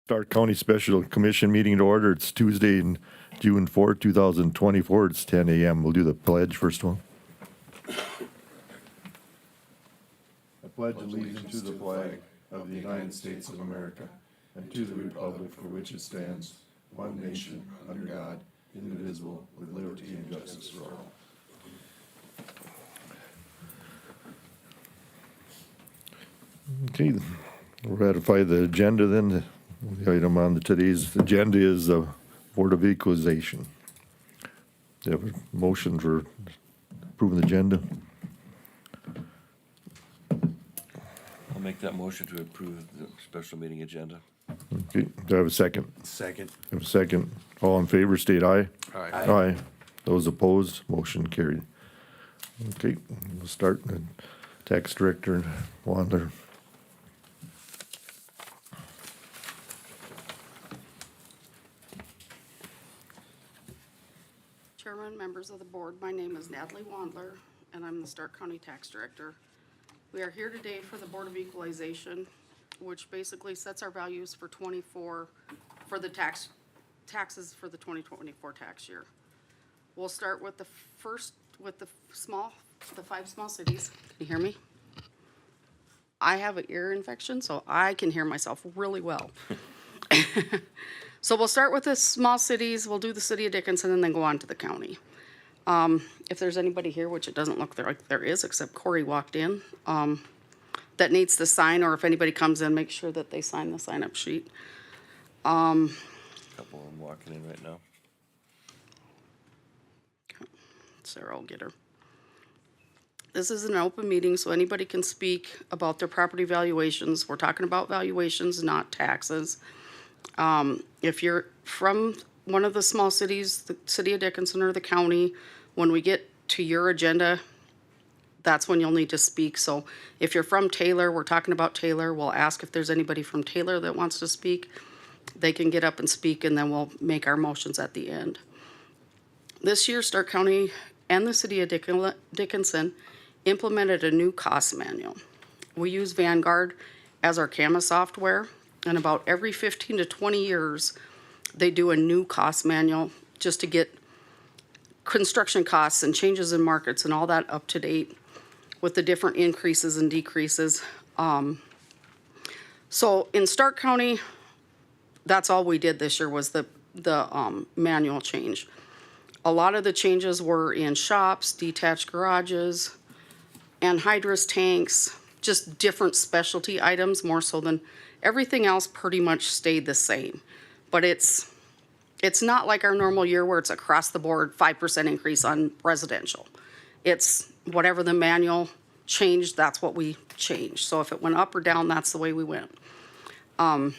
Stark County Special Commission meeting to order. It's Tuesday, June 4th, 2024. It's 10 a.m. We'll do the pledge first one. I pledge allegiance to the flag of the United States of America and to the republic for which it stands, one nation, under God, indivisible, with liberty and justice for all. Okay, we'll ratify the agenda then. The item on today's agenda is the Board of Equalization. Do you have a motion for approving the agenda? I'll make that motion to approve the special meeting agenda. Okay, do I have a second? Second. I have a second. All in favor, state aye. Aye. Aye. Those opposed, motion carried. Okay, we'll start. Tax Director Wandler. Chairman, members of the board, my name is Natalie Wandler, and I'm the Stark County Tax Director. We are here today for the Board of Equalization, which basically sets our values for for the taxes for the 2024 tax year. We'll start with the five small cities. Can you hear me? I have an ear infection, so I can hear myself really well. So we'll start with the small cities, we'll do the city of Dickinson, and then go on to the county. If there's anybody here, which it doesn't look like there is, except Corey walked in, that needs to sign, or if anybody comes in, make sure that they sign the sign-up sheet. Couple of them walking in right now. Sarah will get her. This is an open meeting, so anybody can speak about their property valuations. We're talking about valuations, not taxes. If you're from one of the small cities, the city of Dickinson or the county, when we get to your agenda, that's when you'll need to speak. So if you're from Taylor, we're talking about Taylor, we'll ask if there's anybody from Taylor that wants to speak. They can get up and speak, and then we'll make our motions at the end. This year, Stark County and the city of Dickinson implemented a new cost manual. We use Vanguard as our CAMA software, and about every 15 to 20 years, they do a new cost manual just to get construction costs and changes in markets and all that up to date with the different increases and decreases. So in Stark County, that's all we did this year was the manual change. A lot of the changes were in shops, detached garages, anhydrous tanks, just different specialty items more so than everything else pretty much stayed the same. But it's not like our normal year where it's across the board 5% increase on residential. It's whatever the manual changed, that's what we changed. So if it went up or down, that's the way we went. So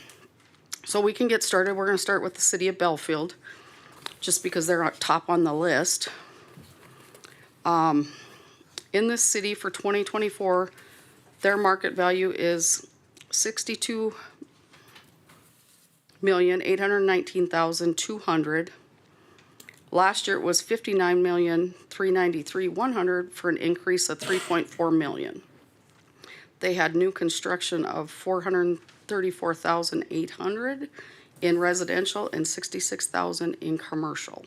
we can get started. We're going to start with the city of Belfield, just because they're up top on the list. In this city for 2024, their market value is $62,819,200. Last year it was $59,393,100 for an increase of $3.4 million. They had new construction of $434,800 in residential and $66,000 in commercial.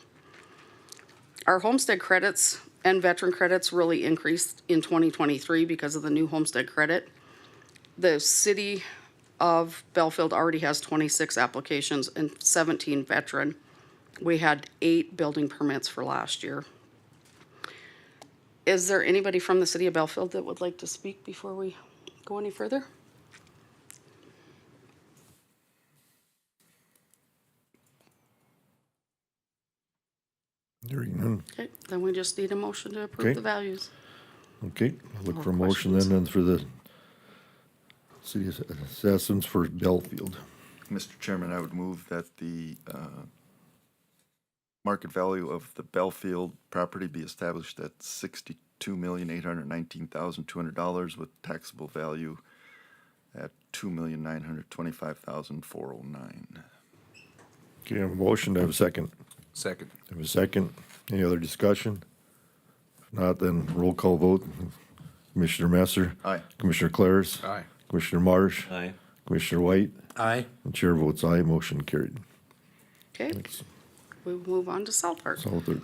Our homestead credits and veteran credits really increased in 2023 because of the new homestead credit. The city of Belfield already has 26 applications and 17 veteran. We had 8 building permits for last year. Is there anybody from the city of Belfield that would like to speak before we go any further? Hearing none. Okay, then we just need a motion to approve the values. Okay, I'll look More for a motion questions? then for the city assessments for Belfield. Mr. Chairman, I would move that the market value of the Belfield property be established at $62,819,200 with taxable value at $2,925,409. Okay, I have a motion. Do I have a second? Second. I have a second. Any other discussion? If not, then roll call vote. Commissioner Messer. Aye. Commissioner Claris. Aye. Commissioner Marsh. Aye. Commissioner White, Aye. and chair votes aye, motion carried. Okay, we move on to South Hart. Southard.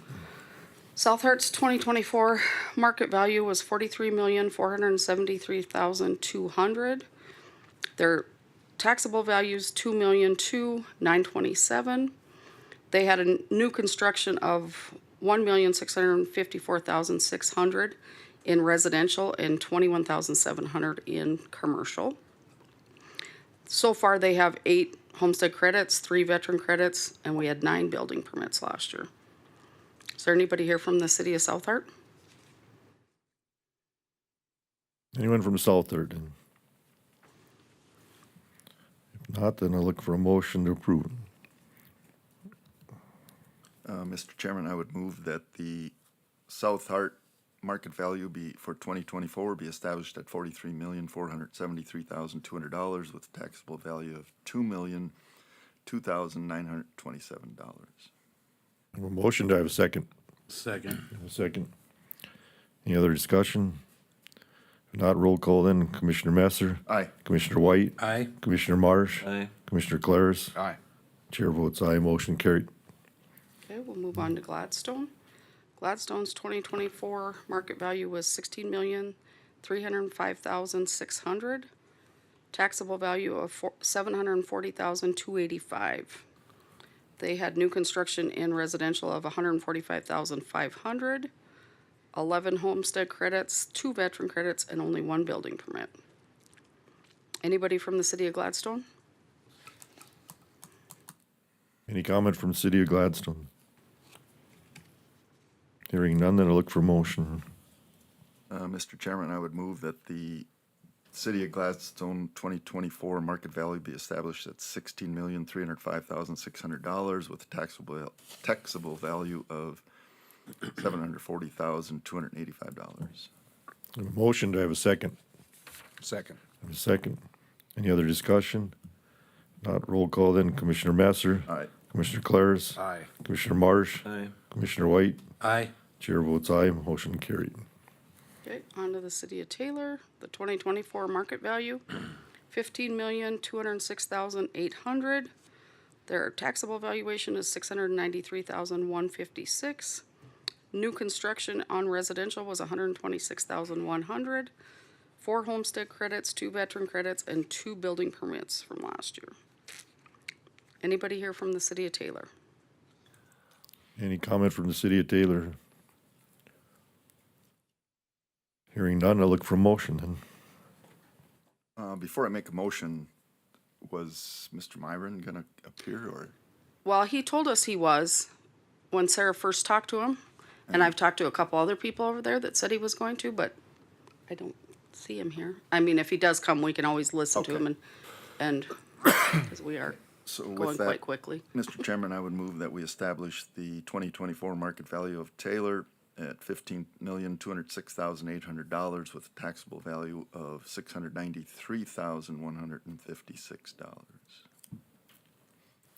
South Hart's 2024 market value was $43,473,200. Their taxable value is $2,002,927. They had a new construction of $1,654,600 in residential and $21,700 in commercial. So far, they have 8 homestead credits, 3 veteran credits, and we had 9 building permits last year. Is there anybody here from the city of South Hart? Anyone from Southard? If not, then I'll look for a motion to approve. Mr. Chairman, I would move that the South Hart market value for 2024 be established at $43,473,200 with a taxable value of $2,002,927. I have a motion, do I have a second? Second. I have a second. Any other discussion? If not, roll call then. Commissioner Messer, Aye. Commissioner White, Aye. Commissioner Marsh, Aye. Commissioner Claris, Aye. chair votes aye, motion carried. Okay, we'll move on to Gladstone. Gladstone's 2024 market value was $16,305,600. Taxable value of $740,285. They had new construction in residential of $145,500, 11 homestead credits, 2 veteran credits, and only 1 building permit. Anybody from the city of Gladstone? Any comment from the city of Gladstone? Hearing none, then I'll look for motion. Mr. Chairman, I would move that the City of Gladstone 2024 market value be established at $16,305,600 with a taxable value of $740,285. I have a motion, do I have a second? Second. I have a second. Any other discussion? Not, roll call then. Commissioner Messer, Aye. Commissioner Claris, Aye. Commissioner Marsh, Aye. Commissioner White, Aye. chair votes aye, motion carried. Okay, on to the city of Taylor. The 2024 market value, $15,206,800. Their taxable valuation is $693,156. New construction on residential was $126,100. 4 homestead credits, 2 veteran credits, and 2 building permits from last year. Anybody here from the city of Taylor? Any comment from the city of Taylor? Hearing none, I'll look for a motion then. Before I make a motion, was Mr. Myron going to appear or? Well, he told us he was when Sarah first talked to him. And I've talked to a couple other people over there that said he was going to, but I don't see him here. I mean, if he does come, we can always listen to Okay. him and, because we are So going with quite that, quickly. Mr. Chairman, I would move that we establish the 2024 market value of Taylor at $15,206,800 with a taxable value of $693,156.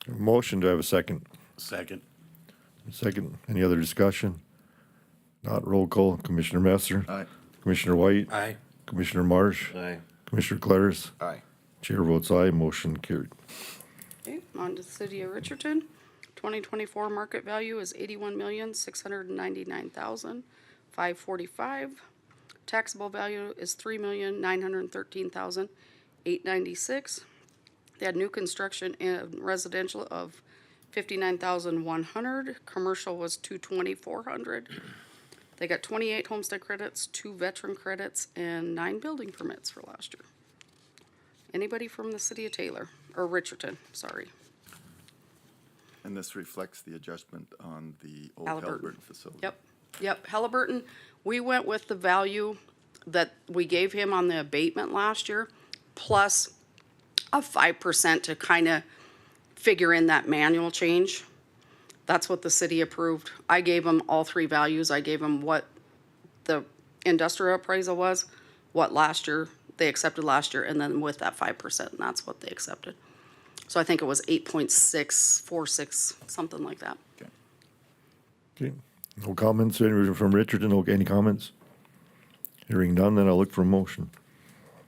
Motion, do I have a second? Second. Second, any other discussion? Not, roll call. Commissioner Messer, Aye. Commissioner White, Aye. Commissioner Marsh, Aye. Commissioner Claris, Aye. chair votes aye, motion carried. Okay, on to the city of Richardson. 2024 market value is $81,699,545. Taxable value is $3,913,896. They had new construction in residential of $59,100. Commercial was $224,400. They got 28 homestead credits, 2 veteran credits, and 9 building permits for last year. Anybody from the city of Taylor, or Richardson, sorry. And this reflects the adjustment on the old Halliburton. Halliburton facility. Yep, Halliburton, we went with the value that we gave him on the abatement last year, plus a 5% to kind of figure in that manual change. That's what the city approved. I gave them all 3 values. I gave them what the industrial appraisal was, what last year, they accepted last year, and then with that 5%, and that's what they accepted. So I think it was 8.646, something like that. Okay. Okay, no comments, anybody from Richardson, any comments? Hearing none, then I'll look for a motion.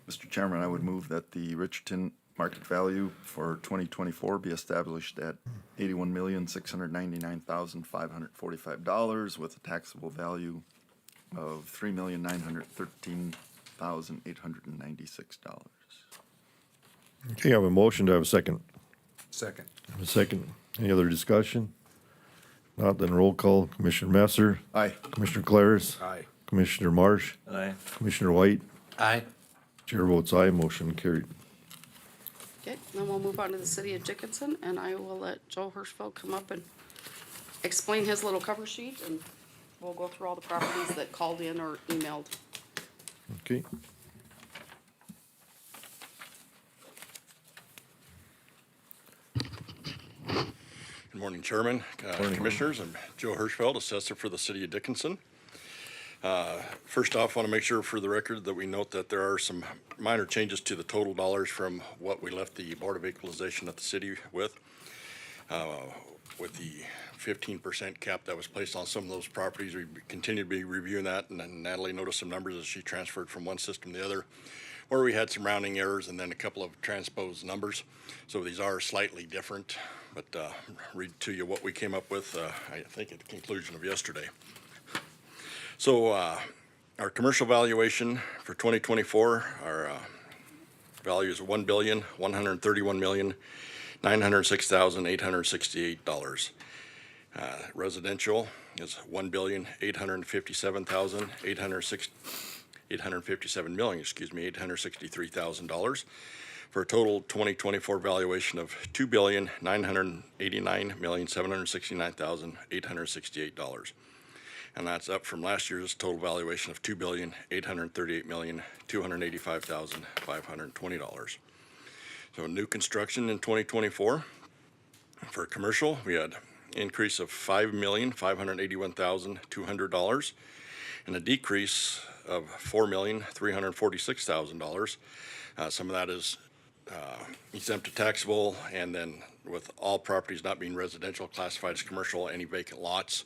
Mr. Chairman, I would move that the Richardson market value for 2024 be established at $81,699,545 with a taxable value of $3,913,896. Okay, I have a motion to have a second. Second. Have a second. Any other discussion? Not, then roll call. Commissioner Messer, Aye. Commissioner Claris, Aye. Commissioner Marsh, Aye. Commissioner White. Aye. Chair votes aye, motion carried. Okay, then we'll move on to the city of Dickinson, and I will let Joe Hirschfeld come up and explain his little cover sheet, and we'll go through all the properties that called in or emailed. Okay. Good morning, Chairman, Commissioners. I'm Joe Hirschfeld, Assessor for the City of Dickinson. First off, I want to make sure for the record that we note that there are some minor changes to the total dollars from what we left the Board of Equalization at the city with. With the 15% cap that was placed on some of those properties, we continue to be reviewing that, and then Natalie noticed some numbers as she transferred from one system to the other, where we had some rounding errors and then a couple of transposed numbers. So these are slightly different, but read to you what we came up with, I think at the conclusion of yesterday. So our commercial valuation for 2024, our value is $1,131,906,868. Residential is $857,863,000 for a total 2024 valuation of $2,989,769,868. And that's up from last year's total valuation of $2,838,285,520. So new construction in 2024 for commercial, we had increase of $5,581,200 and a decrease of $4,346,000. Some of that is exempt to taxable, and then with all properties not being residential classified as commercial, any vacant lots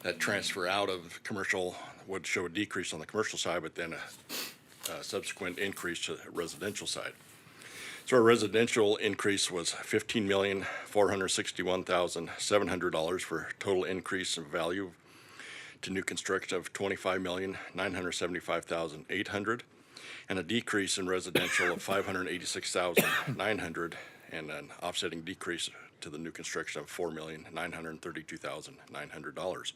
that transfer out of commercial would show a decrease on the commercial side, but then a subsequent increase to the residential side. So our residential increase was $15,461,700 for a total increase of value to new construction of $25,975,800, and a decrease in residential of $586,900, and an offsetting decrease to the new construction of $4,932,900.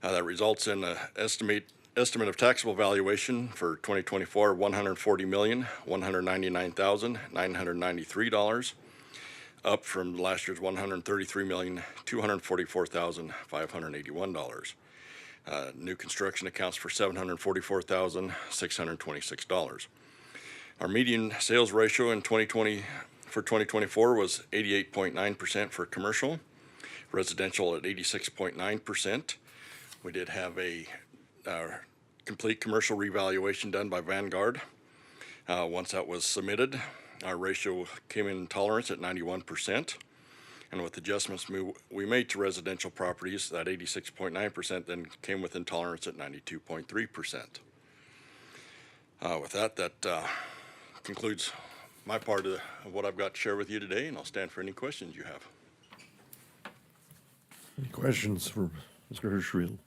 That results in an estimate of taxable valuation for 2024, $140,199,993, up from last year's $133,244,581. New construction accounts for $744,626. Our median sales ratio in 2024 was 88.9% for commercial, residential at 86.9%. We did have a complete commercial revaluation done by Vanguard. Once that was submitted, our ratio came in tolerance at 91%. And with adjustments we made to residential properties, that 86.9% then came within tolerance at 92.3%. With that concludes my part of what I've got to share with you today, and I'll stand for any questions you have. Any questions for Mr. Hirschfeld?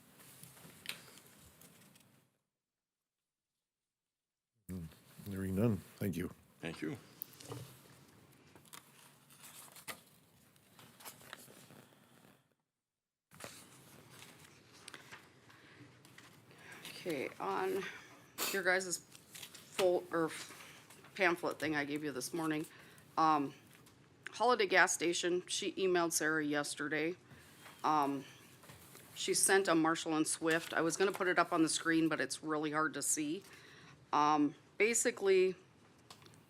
Hearing none, thank you. Thank you. Okay, on your guys' full, or pamphlet thing I gave you this morning, Holiday Gas Station, she emailed Sarah yesterday. She sent a Marshall and Swift. I was gonna put it up on the screen, but it's really hard to see. Basically,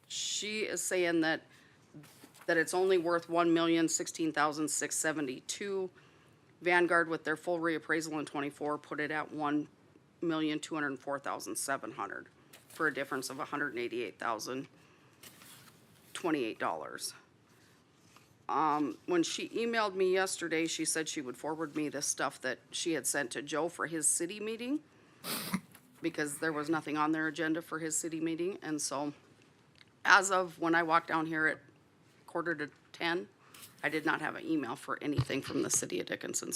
she is saying that it's only worth $1,016,672. Vanguard, with their full reappraisal in '24, put it at $1,204,700 for a difference of $188,028. When she emailed me yesterday, she said she would forward me the stuff that she had sent to Joe for his city meeting, because there was nothing on their agenda for his city meeting, and so as of when I walked down here at 9:45, I did not have an email for anything from the city of Dickinson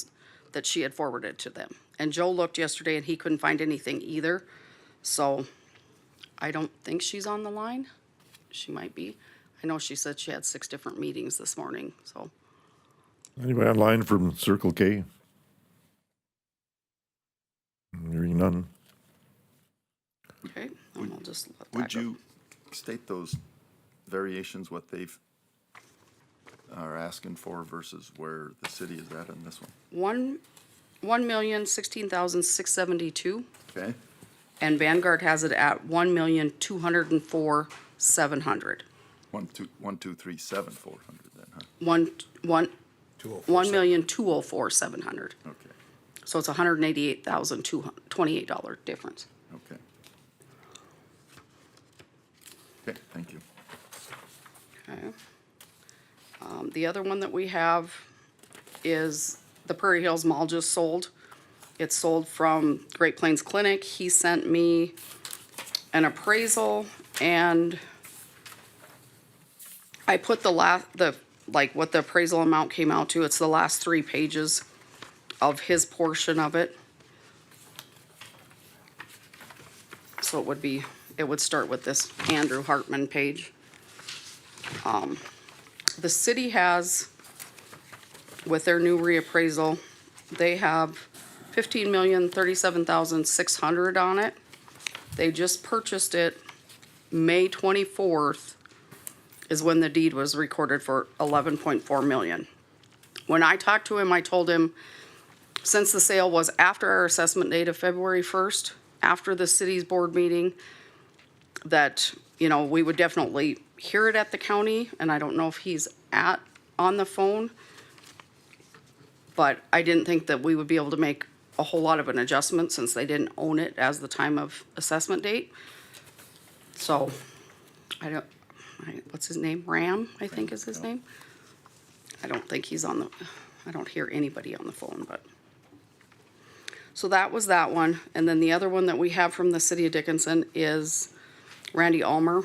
that she had forwarded to them. And Joe looked yesterday and he couldn't find anything either. So I don't think she's on the line. She might be. I know she said she had 6 different meetings this morning, so. Anybody online from Circle K? Hearing none. Okay, and I'll just let that Would go. you state those variations, what they've are asking for versus where the city is at in this one? 1,016,672, Okay? and Vanguard has it at 1,204,700. 1,237,400 then, huh? 1,204,700. Okay, So it's $188,228 difference. okay. Okay, thank you. Okay. The other one that we have is the Prairie Hills Mall just sold. It's sold from Great Plains Clinic. He sent me an appraisal and I put what the appraisal amount came out to. It's the last 3 pages of his portion of it. So it would start with this Andrew Hartman page. The city has, with their new reappraisal, they have 15,037,600 on it. They just purchased it May 24th is when the deed was recorded for 11.4 million. When I talked to him, I told him, since the sale was after our assessment date of February 1st, after the city's board meeting, that, we would definitely hear it at the county, and I don't know if he's on the phone, but I didn't think that we would be able to make a whole lot of an adjustment since they didn't own it as the time of assessment date. So, what's his name? Ram, I think is his name. I don't think he's I don't hear anybody on the phone, but. So that was that one. And then the other one that we have from the city of Dickinson is Randy Ulmer.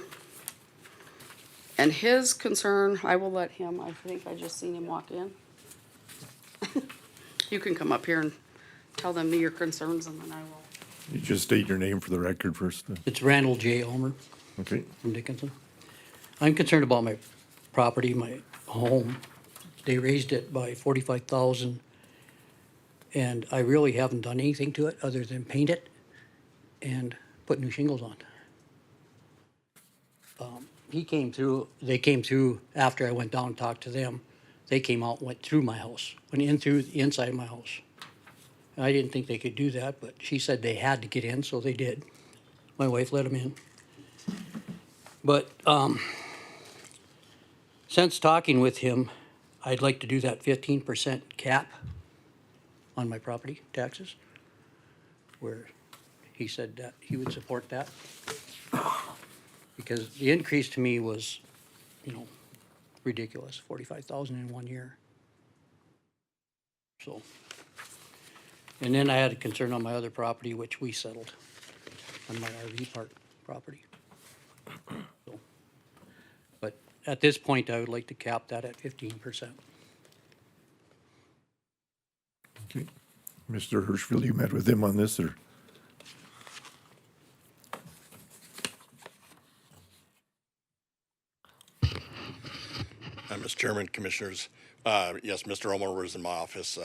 And his concern, I will let him, I think I just seen him walk in. You can come up here and tell them your concerns and then I will. You just state your name for the record first. It's Randall J. Ulmer Okay. from Dickinson. I'm concerned about my property, my home. They raised it by 45,000, and I really haven't done anything to it other than paint it and put new shingles on. They came through after I went down and talked to them. They came out and went through my house, went in through the inside of my house. And I didn't think they could do that, but she said they had to get in, so they did. My wife let them in. But since talking with him, I'd like to do that 15% cap on my property taxes, where he said that he would support that. Because the increase to me was, ridiculous, 45,000 in 1 year. So, and then I had a concern on my other property, which we settled, on my RV park property. So, but at this point, I would like to cap that at 15%. Okay. Mr. Hirschfield, you met with him on this, or? Mr. Chairman, Commissioners, yes, Mr. Ulmer was in my office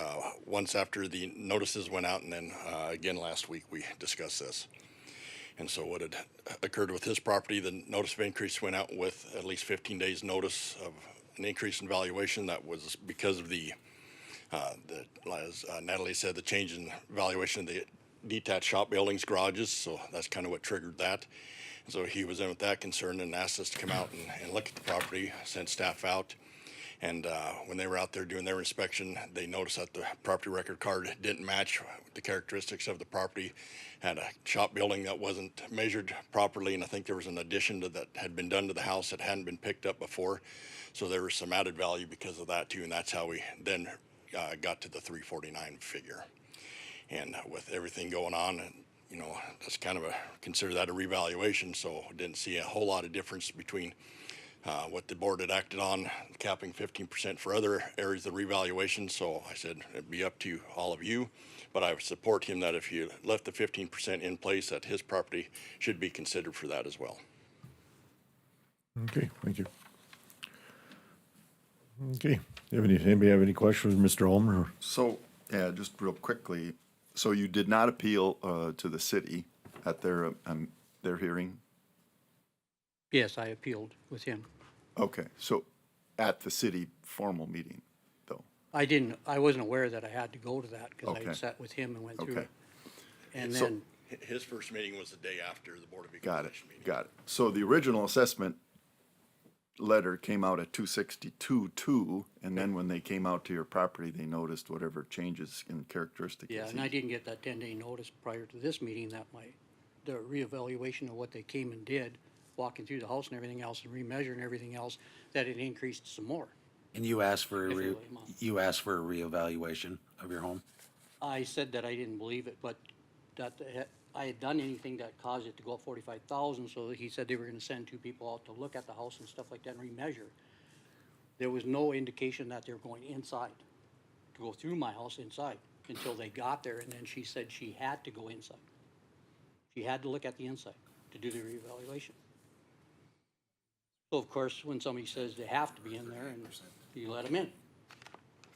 once after the notices went out, and then again last week we discussed this. And so what had occurred with his property, the notice of increase went out with at least 15 days notice of an increase in valuation. That was because of as Natalie said, the change in valuation of the detached shop buildings, garages. So that's kind of what triggered that. And so he was in with that concern and asked us to come out and look at the property, sent staff out. And when they were out there doing their inspection, they noticed that the property record card didn't match the characteristics of the property. Had a shop building that wasn't measured properly, and I think there was an addition that had been done to the house that hadn't been picked up before. So there was some added value because of that too, and that's how we then got to the 349 figure. And with everything going on, and you know, that's kind of consider that a revaluation, so didn't see a whole lot of difference between what the board had acted on, capping 15% for other areas of revaluation. So I said, it'd be up to all of you, but I would support him that if you left the 15% in place, that his property should be considered for that as well. Okay, thank you. Okay, anybody have any questions, Mr. Holmer? So, yeah, just real quickly, so you did not appeal to the city at their hearing? Yes, I appealed with him. Okay, so at the city formal meeting, though? I wasn't aware that I had to go to that because I Okay. had sat with him and went through Okay. it. And So- then, His first meeting was the day after the Board of Got it, Equalization meeting. got it. So the original assessment letter came out at 262.2, and then when they came out to your property, they noticed whatever changes in characteristic. yeah, and I didn't get that 10-day notice prior to this meeting that the reevaluation of what they came and did, walking through the house and everything else and remeasuring everything else, that it increased some more. And you asked for a Different amount. you asked for a reevaluation of your home? I said that I didn't believe it, but that I had done anything that caused it to go up 45,000, so he said they were gonna send two people out to look at the house and stuff like that and remeasure. There was no indication that they were going inside, to go through my house inside, until they got there, and then she said she had to go inside. She had to look at the inside to do the reevaluation. So of course, when somebody says they have to be in there, and you let them in.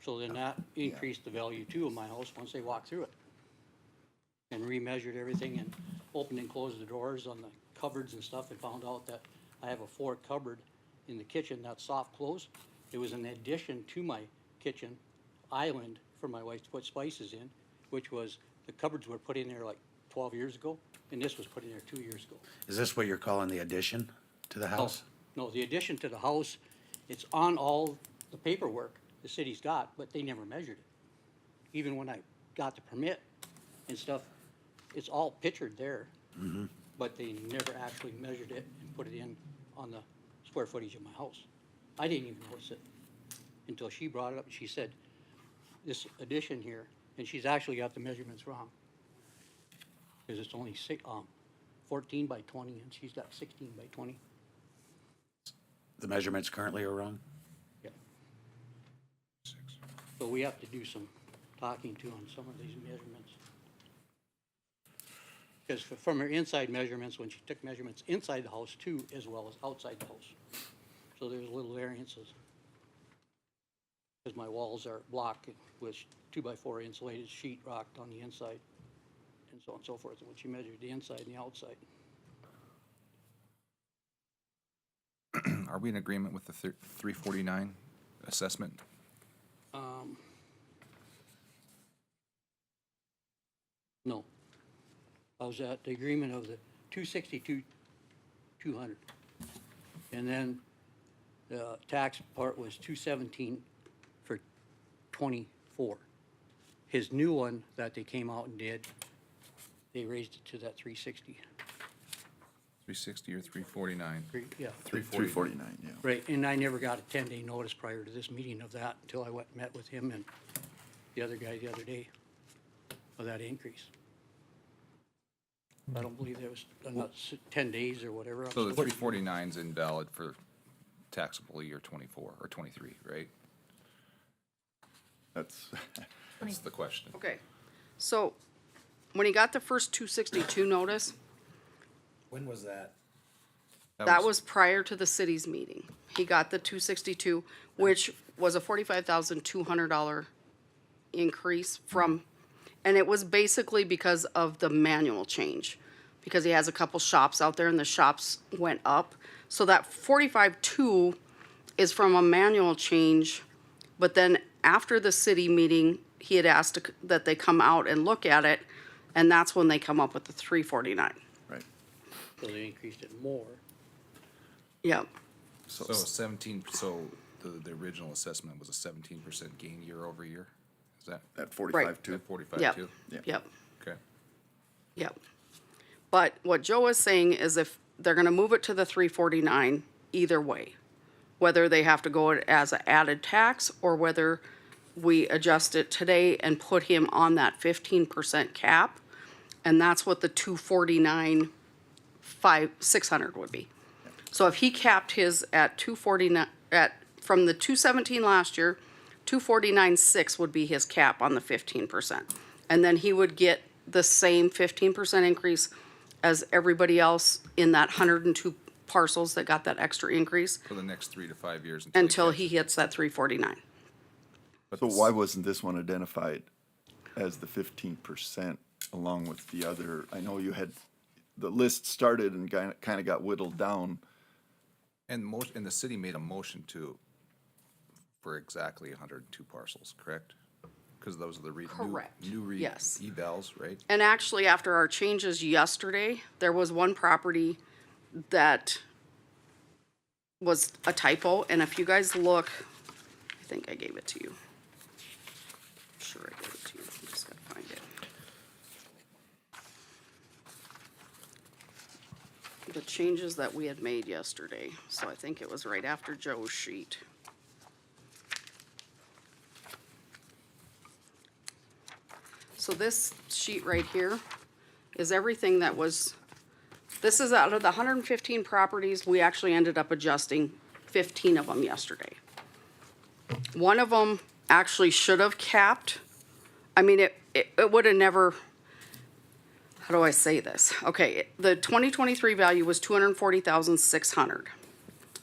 So then that increased the value too of my house once they walked through it. And remeasured everything and opened and closed the doors on the cupboards and stuff and found out that I have a 4 cupboard in the kitchen that's soft close. It was an addition to my kitchen island for my wife to put spices in, which was, the cupboards were put in there like 12 years ago, and this was put in there 2 years ago. Is this what you're calling the addition to the house? No, the addition to the house, it's on all the paperwork the city's got, but they never measured it. Even when I got the permit and stuff, it's all pictured there. But they never actually measured it and put it in on the square footage of my house. I didn't even notice it until she brought it up and she said, this addition here, and she's actually got the measurements wrong. Because it's only 14 by 20 and she's got 16 by 20. The measurements currently are wrong? Yeah. So we have to do some talking to on some of these measurements. Because from her inside measurements, when she took measurements inside the house too, as well as outside the house. So there's little variances. Because my walls are block with 2x4 insulated sheet rocked on the inside, and so on and so forth, when she measured the inside and the outside. Are we in agreement with the 349 assessment? No. I was at the agreement of the 262, 200. And then the tax part was 217 for 24. His new one that they came out and did, they raised it to that 360. 360 or 349? Yeah, 349, yeah. right, and I never got a 10-day notice prior to this meeting of that until I went and met with him and the other guy the other day of that increase. I don't believe there was another 10 days or whatever. I'm So the supposed- 349 is invalid for taxable year 24 or 23, right? That's, That's the question. Okay, so when he got the first 262 notice, When was that? that was prior to the city's meeting. He got the 262, which was a $45,200 increase from, and it was basically because of the manual change. Because he has a couple shops out there and the shops went up. So that 45.2 is from a manual change. But then after the city meeting, he had asked that they come out and look at it. And that's when they come up with the 349. right. So they increased it more. Yep. So 17, so the original assessment was a 17% gain year over year? Is that At 45 too? 45 Yep. too? Yeah. Yep. Okay. Yep. But what Joe is saying is if they're gonna move it to the 349, either way, whether they have to go it as an added tax or whether we adjust it today and put him on that 15% cap And that's what the 249, 600 would be. So if he capped his at 249, from the 217 last year, 249.6 would be his cap on the 15%. And then he would get the same 15% increase as everybody else in that 102 parcels that got that extra increase For the next 3 to 5 years until catches he hits that 349. But So why wasn't this one identified as the 15% along with the other? I know you had, the list started and kind of got whittled down. And the city made a motion for exactly 102 parcels, correct? Because those are the Correct. new Yes. evals, right? And actually, after our changes yesterday, there was one property that was a typo, and if you guys look, I think I gave it to you. I'm sure I gave it to you, I just gotta find it. The changes that we had made yesterday, so I think it was right after Joe's sheet. So this sheet right here is everything that was, this is out of the 115 properties, we actually ended up adjusting 15 of them yesterday. One of them actually should have capped. I mean, it would have never, how do I say this? Okay, the 2023 value was 240,600.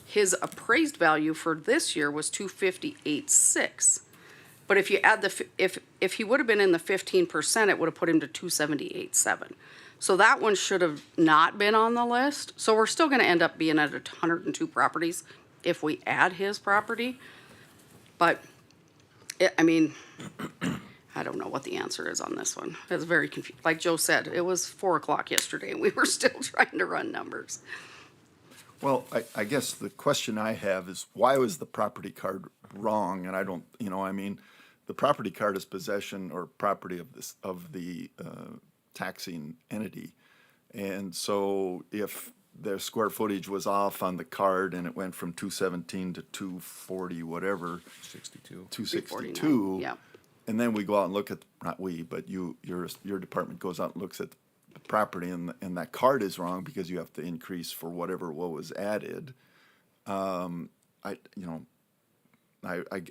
His appraised value for this year was 258,600. But if you add if he would have been in the 15%, it would have put him to 278,700. So that one should have not been on the list. So we're still gonna end up being at 102 properties if we add his property. But, I mean, I don't know what the answer is on this one. It's very confusing. Like Joe said, it was 4 o'clock yesterday and we were still trying to run numbers. Well, I guess the question I have is, why was the property card wrong? And I don't, I mean, the property card is possession or property of the taxing entity. And so if their square footage was off on the card and it went from 217 to 240, whatever, 62. 262. Yeah. And then we go out and look at, not we, but your department goes out and looks at the property and that card is wrong because you have to increase for what was added. I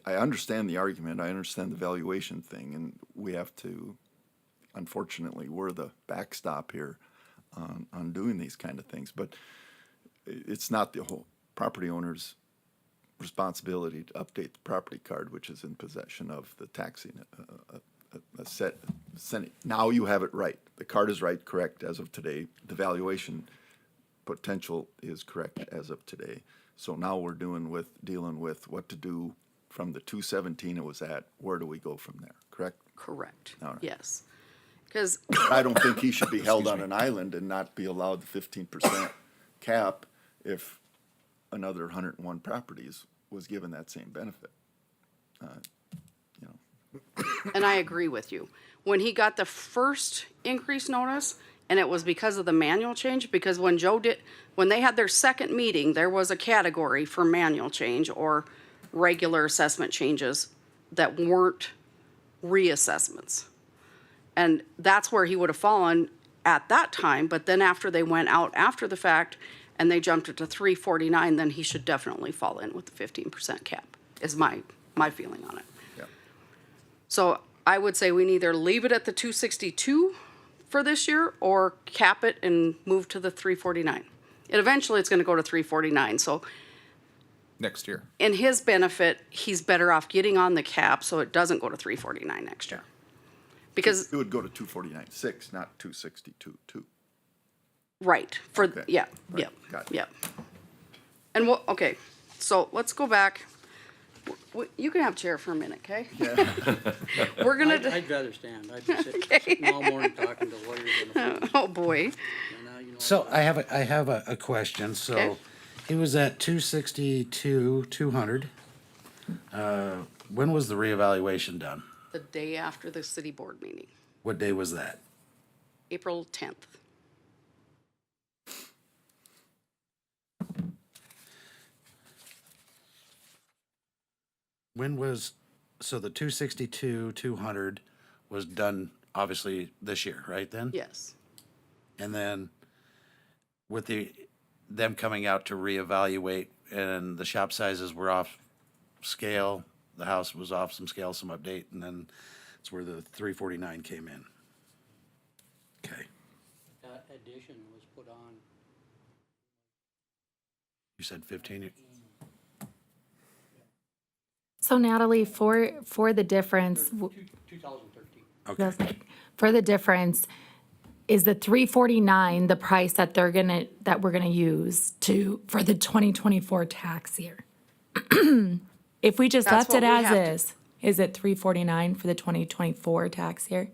understand the argument. I understand the valuation thing, and we have to, unfortunately, we're the backstop here on doing these kind of things. But it's not the whole property owner's responsibility to update the property card, which is in possession of the taxing Senate. Now you have it right. The card is right, correct as of today. The valuation potential is correct as of today. So now we're dealing with what to do from the 217 it was at. Where do we go from there? Correct? Correct. All right. Yes. Because I don't think he should be held on an island and not be allowed the 15% cap if another 101 properties was given that same benefit. and I agree with you. When he got the first increase notice, and it was because of the manual change, because when they had their second meeting, there was a category for manual change or regular assessment changes that weren't reassessments. And that's where he would have fallen at that time, but then after they went out after the fact and they jumped it to 349, then he should definitely fall in with the 15% cap, is my feeling on it. Yeah. So I would say we either leave it at the 262 for this year or cap it and move to the 349. Eventually it's gonna go to 349, so Next year. in his benefit, he's better off getting on the cap so it doesn't go to 349 next year. Because, It would go to 249.6, not 262.2. right, for, Okay. yeah, Right. yeah, Got it. yeah. And okay, so let's go back. You can have chair for a minute, okay? We're gonna, I'd rather stand. I'd be sitting all morning talking to lawyers on the phone. oh boy. And now you know So I have a question. So Okay. he was at 262, 200. When was the reevaluation done? The day after the city board meeting, What day was that? April 10th. So the 262, 200 was done obviously this year, right then? Yes. And then with them coming out to reevaluate and the shop sizes were off scale, the house was off some scale, some update, and then it's where the 349 came in. Okay. That addition was put on You said 15? So Natalie, for the difference, 2013. Okay. for the difference, is the 349 the price that we're gonna use for the 2024 tax year? If we just That's left it what we as have to- is it 349 for the 2024 tax year?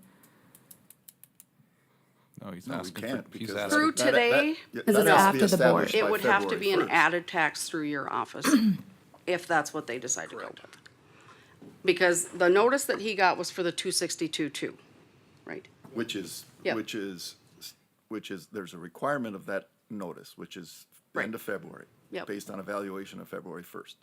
No, he's No, we asking can't for, he's because asking. Through today, Because it's after the board. it would have to be an added tax through your office, if that's what they decide to go with. Because the notice that he got was for the 262.2, right? Which is, Yep. there's a requirement of that notice, which is the end Right. of February. Yep. Based on evaluation of February 1st.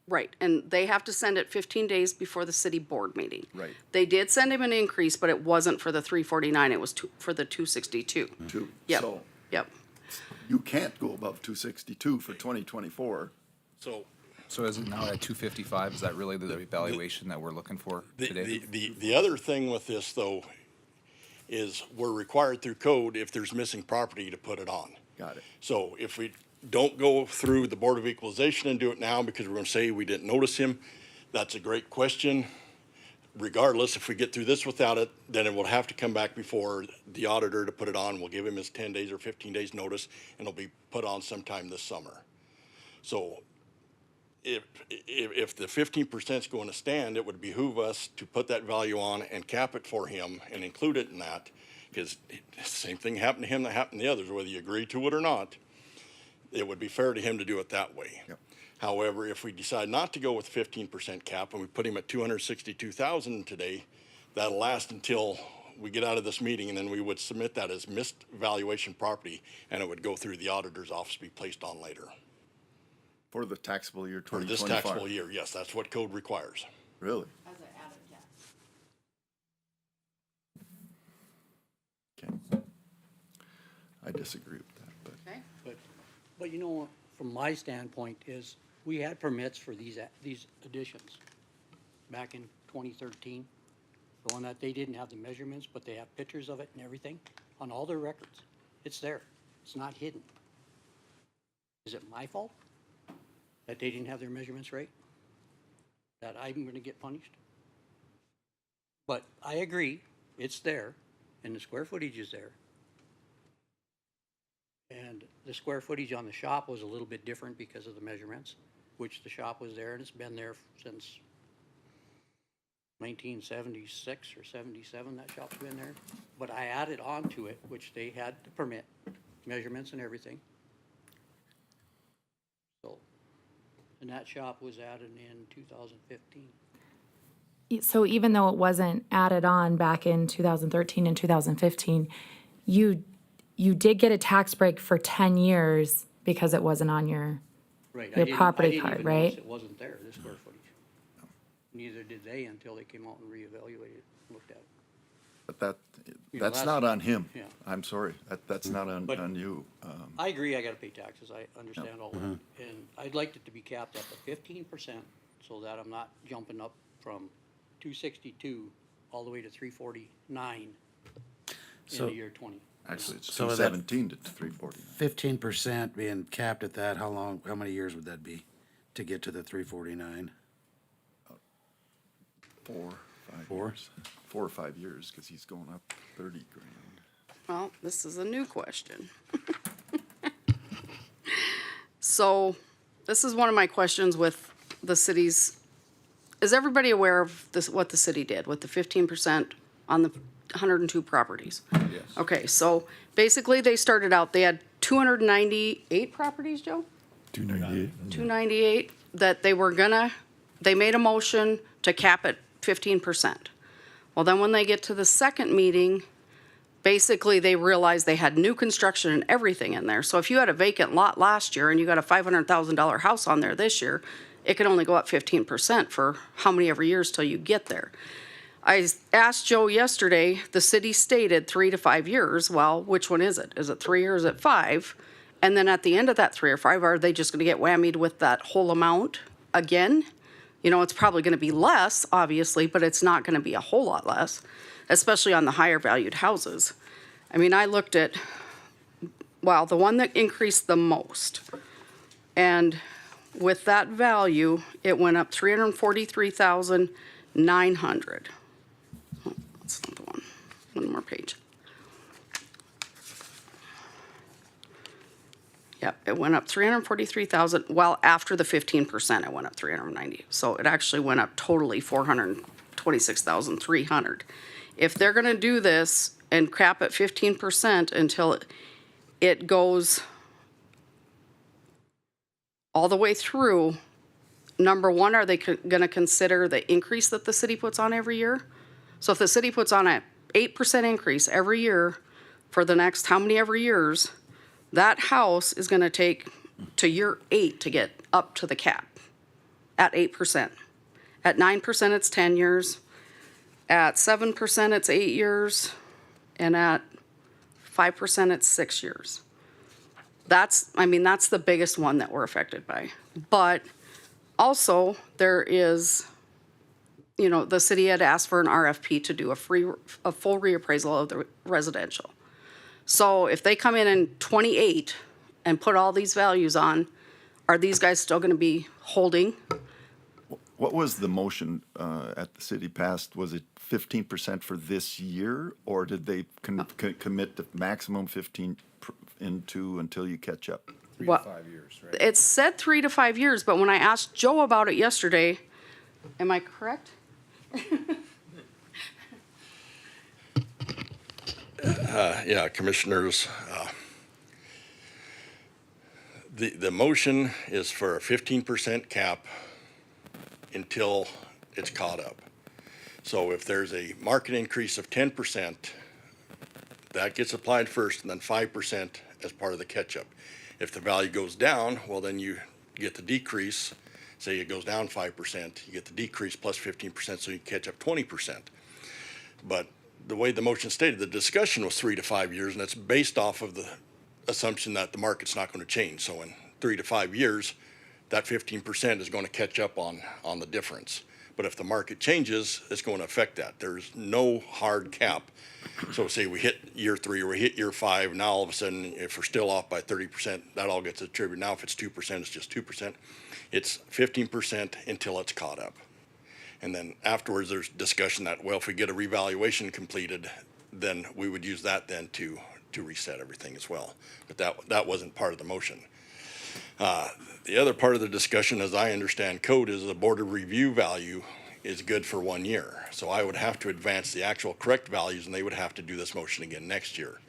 Right, and they have to send it 15 days before the city board meeting. Right. They did send him an increase, but it wasn't for the 349, it was for the 262. Two. Yep, So yep. you can't go above 262 for 2024. So So is it now at 255? Is that really the evaluation that we're looking for today? the other thing with this, though, is we're required through code, if there's missing property, to put it on. Got it. So if we don't go through the Board of Equalization and do it now because we're gonna say we didn't notice him, that's a great question. Regardless, if we get through this without it, then it will have to come back before the auditor to put it on. We'll give him his 10 days or 15 days notice, and it'll be put on sometime this summer. So if the 15% is going to stand, it would behoove us to put that value on and cap it for him and include it in that. Because the same thing happened to him that happened to the others, whether you agree to it or not. It would be fair to him to do it that way. Yep. However, if we decide not to go with 15% cap and we put him at 262,000 today, that'll last until we get out of this meeting, and then we would submit that as missed valuation property, and it would go through the auditor's office, be placed on later. For the taxable year For 2025. this taxable year, yes, that's what code requires. Really? As an added tax. Okay. I disagree with that, but. Okay, But you know, from my standpoint is, we had permits for these additions back in 2013. The one that they didn't have the measurements, but they have pictures of it and everything on all their records. It's there. It's not hidden. Is it my fault that they didn't have their measurements right? That I'm gonna get punished? But I agree, it's there, and the square footage is there. And the square footage on the shop was a little bit different because of the measurements, which the shop was there, and it's been there since 1976 or 77, that shop's been there. But I added on to it, which they had to permit, measurements and everything. So, and that shop was added in 2015. So even though it wasn't added on back in 2013 and 2015, you did get a tax break for 10 years because it wasn't on your, Right. Your property I didn't card, even notice right? it wasn't there, the square footage. Neither did they until they came out and reevaluated, looked at it. But that, Yeah, that's that's- not on him. yeah. I'm sorry. That's not But- on you. I agree, I gotta pay taxes, I understand all that. And I'd like it to be capped at the 15%, so that I'm not jumping up from 262 all the way to 349 in So- the year 20. Actually, it's So that- 217 to 349. 15% being capped at that, how many years would that be to get to the 349? 4, 5 Four? years. 4 or 5 years, because he's going up 30 grand. well, this is a new question. So, this is one of my questions with the cities. Is everybody aware of this, what the city did with the 15% on the 102 properties? Yes. Okay, so basically they started out, they had 298 properties, Joe? 298. 298, that they made a motion to cap it 15%. Well, then when they get to the second meeting, basically they realized they had new construction and everything in there. So if you had a vacant lot last year and you got a $500,000 house on there this year, it can only go up 15% for how many ever years till you get there. I asked Joe yesterday, the city stated 3 to 5 years. Well, which one is it? Is it 3 or is it 5? And then at the end of that 3 or 5, are they just gonna get whammied with that whole amount again? You know, it's probably gonna be less, obviously, but it's not gonna be a whole lot less, especially on the higher valued houses. I mean, I looked at, well, the one that increased the most. And with that value, it went up 343,900. Oh, that's not the one. One more page. Yep, it went up 343,000. Well, after the 15%, it went up 390. So it actually went up totally 426,300. If they're gonna do this and cap at 15% until it goes all the way through, number one, are they gonna consider the increase that the city puts on every year? So if the city puts on a 8% increase every year for the next how many ever years, that house is gonna take to year 8 to get up to the cap at 8%. At 9%, it's 10 years. At 7%, it's 8 years. And at 5%, it's 6 years. That's the biggest one that we're affected by. But also, there is, you know, the city had asked for an RFP to do a full reappraisal of the residential. So if they come in 28 and put all these values on, are these guys still gonna be holding? What was the motion at the city passed? Was it 15% for this year, or did they commit the maximum 15 until you catch up? 3 What- to 5 years, right? It said 3 to 5 years, but when I asked Joe about it yesterday, am I correct? Yeah, commissioners, the motion is for a 15% cap until it's caught up. So if there's a market increase of 10%, that gets applied first, and then 5% as part of the catch-up. If the value goes down, well, then you get the decrease. Say it goes down 5%, you get the decrease plus 15%, so you catch up 20%. But the way the motion stated, the discussion was 3 to 5 years, and it's based off of the assumption that the market's not going to change. So in 3 to 5 years, that 15% is going to catch up on the difference. But if the market changes, it's going to affect that. There's no hard cap. So say we hit year 3 or we hit year 5, now all of a sudden, if we're still off by 30%, that all gets attributed. Now if it's 2%, it's just 2%. It's 15% until it's caught up. And then afterwards, there's discussion that, well, if we get a revaluation completed, then we would use that then to reset everything as well. But that wasn't part of the motion. The other part of the discussion, as I understand code, is the board of review value is good for 1 year. So I would have to advance the actual correct values, and they would have to do this motion again next year.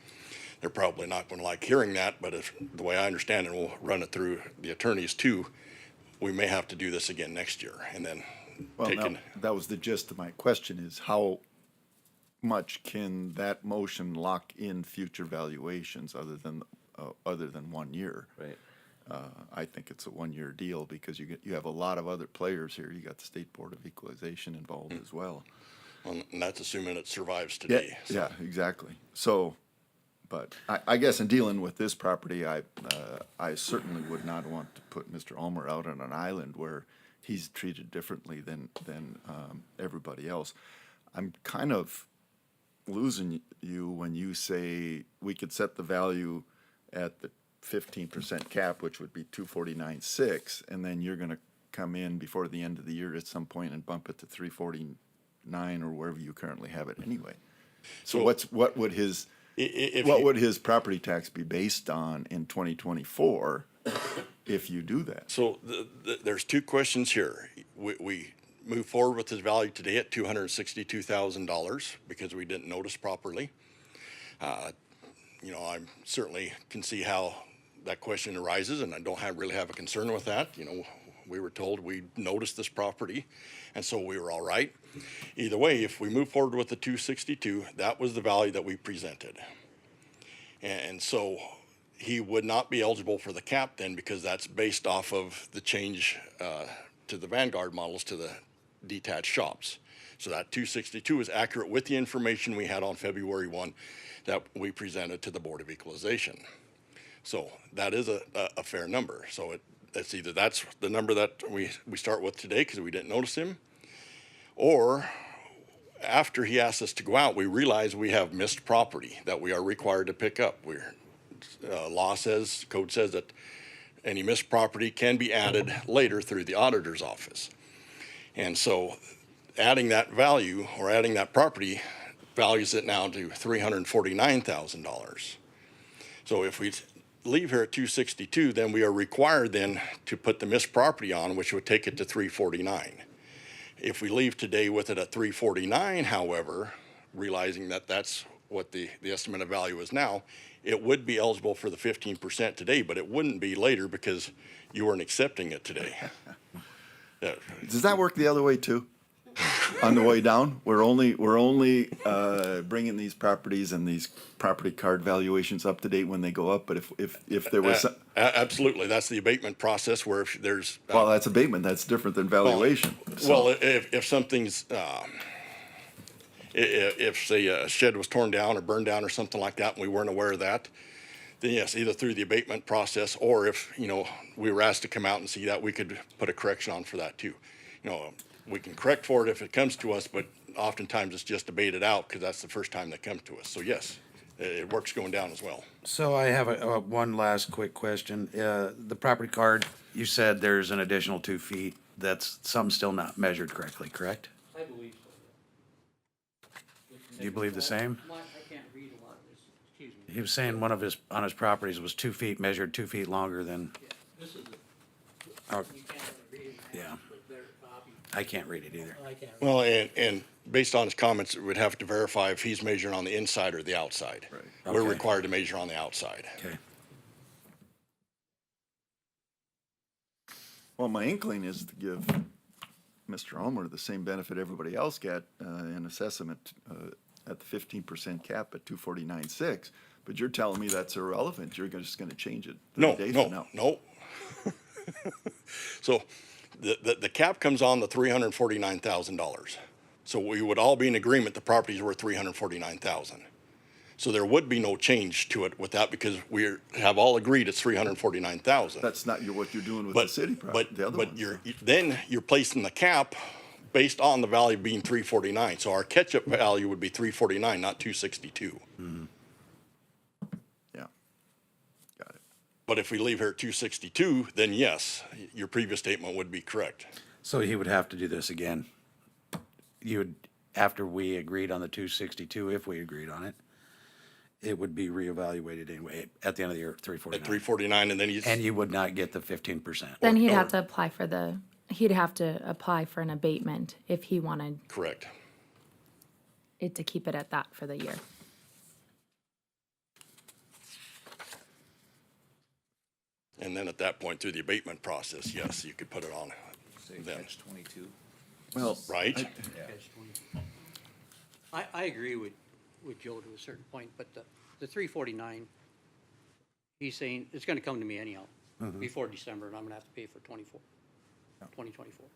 They're probably not going to like hearing that, but if the way I understand it, we'll run it through the attorneys too, we may have to do this again next year. And then Well, now, that was the gist of my question, is how much can that motion lock in future valuations other than 1 year? Right. I think it's a 1-year deal because you have a lot of other players here. You got the State Board of Equalization involved as well. And that's assuming it survives today. So. Yeah, exactly. So, but I guess in dealing with this property, I certainly would not want to put Mr. Ulmer out on an island where he's treated differently than everybody else. I'm kind of losing you when you say we could set the value at the 15% cap, which would be 249.6, and then you're going to come in before the end of the year at some point and bump it to 349 or wherever you currently have it anyway. So what would his property tax be based on in 2024 if you do that? So there's two questions here. We move forward with his value today at $262,000 because we didn't notice properly. I certainly can see how that question arises, and I don't really have a concern with that. We were told we noticed this property, and so we were all right. Either way, if we move forward with the 262, that was the value that we presented. And so he would not be eligible for the cap then because that's based off of the change to the Vanguard models to the detached shops. So that 262 is accurate with the information we had on February 1 that we presented to the Board of Equalization. So that is a fair number. So it's either that's the number that we start with today because we didn't notice him, or after he asked us to go out, we realize we have missed property that we are required to pick up. Law says, code says that any missed property can be added later through the auditor's office. And so adding that value or adding that property values it now to $349,000. So if we leave here at 262, then we are required then to put the missed property on, which would take it to 349. If we leave today with it at 349, however, realizing that that's what the estimate of value is now, it would be eligible for the 15% today, but it wouldn't be later because you weren't accepting it today. Does that work the other way too? On the way down, we're only bringing these properties and these property card valuations up to date when they go up. But if there was, Absolutely, that's the abatement process where if there's well, that's abatement. That's different than valuation. well, if something's if say a shed was torn down or burned down or something like that, and we weren't aware of that, then yes, either through the abatement process or if we were asked to come out and see that, we could put a correction on for that too. We can correct for it if it comes to us, but oftentimes it's just abated out because that's the first time they come to us. So yes, it works going down as well. So I have one last quick question. The property card, you said there's an additional 2 feet. That's some still not measured correctly, correct? I believe so. Do you believe the same? I can't read a lot of this, excuse me. He was saying one of his, on his properties was 2 feet, measured 2 feet longer than, This is, oh, you can't read it. yeah, But their copy, I can't read it either. I can't read. Well, and based on his comments, we'd have to verify if he's measuring on the inside or the outside. Right. We're Okay. required to measure on the outside. Okay. Well, my inkling is to give Mr. Ulmer the same benefit everybody else got and assess him at the 15% cap at 249.6. But you're telling me that's irrelevant. You're just going to change it 30 days from now. No. So the cap comes on the $349,000. So we would all be in agreement the property's worth $349,000. So there would be no change to it with that because we have all agreed it's $349,000. That's not what you're doing with the city property. The other but ones. you're placing the cap based on the value being 349. So our catch-up value would be 349, not 262. Yeah. Got it. But if we leave here at 262, then yes, your previous statement would be correct. So he would have to do this again. You would, after we agreed on the 262, if we agreed on it, it would be reevaluated anyway at the end of the year, At 349. 349, and then And you would not get the 15%. Then he'd or- have to apply for an abatement if he wanted correct. it to keep it at that for the year. And then at that point, through the abatement process, yes, you could put it on Say then, catch 22. Well, right? Catch 20. I agree with Joe to a certain point, but the 349, he's saying, it's gonna come to me anyhow, before December, and I'm gonna have to pay for 2024.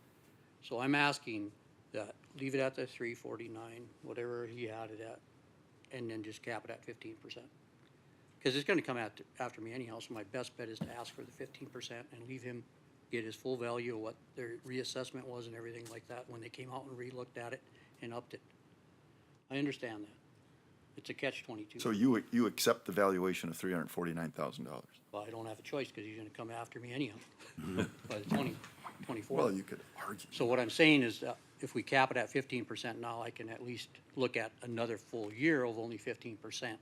So I'm asking that, leave it at the 349, whatever he had it at, and then just cap it at 15%. Because it's gonna come after me anyhow, so my best bet is to ask for the 15% and leave him get his full value of what their reassessment was and everything like that when they came out and re-looked at it and upped it. I understand that. It's a catch-22. so you accept the valuation of $349,000? Well, I don't have a choice because he's gonna come after me anyhow by the 2024. Well, you could argue. So what I'm saying is that if we cap it at 15% now, I can at least look at another full year of only 15%.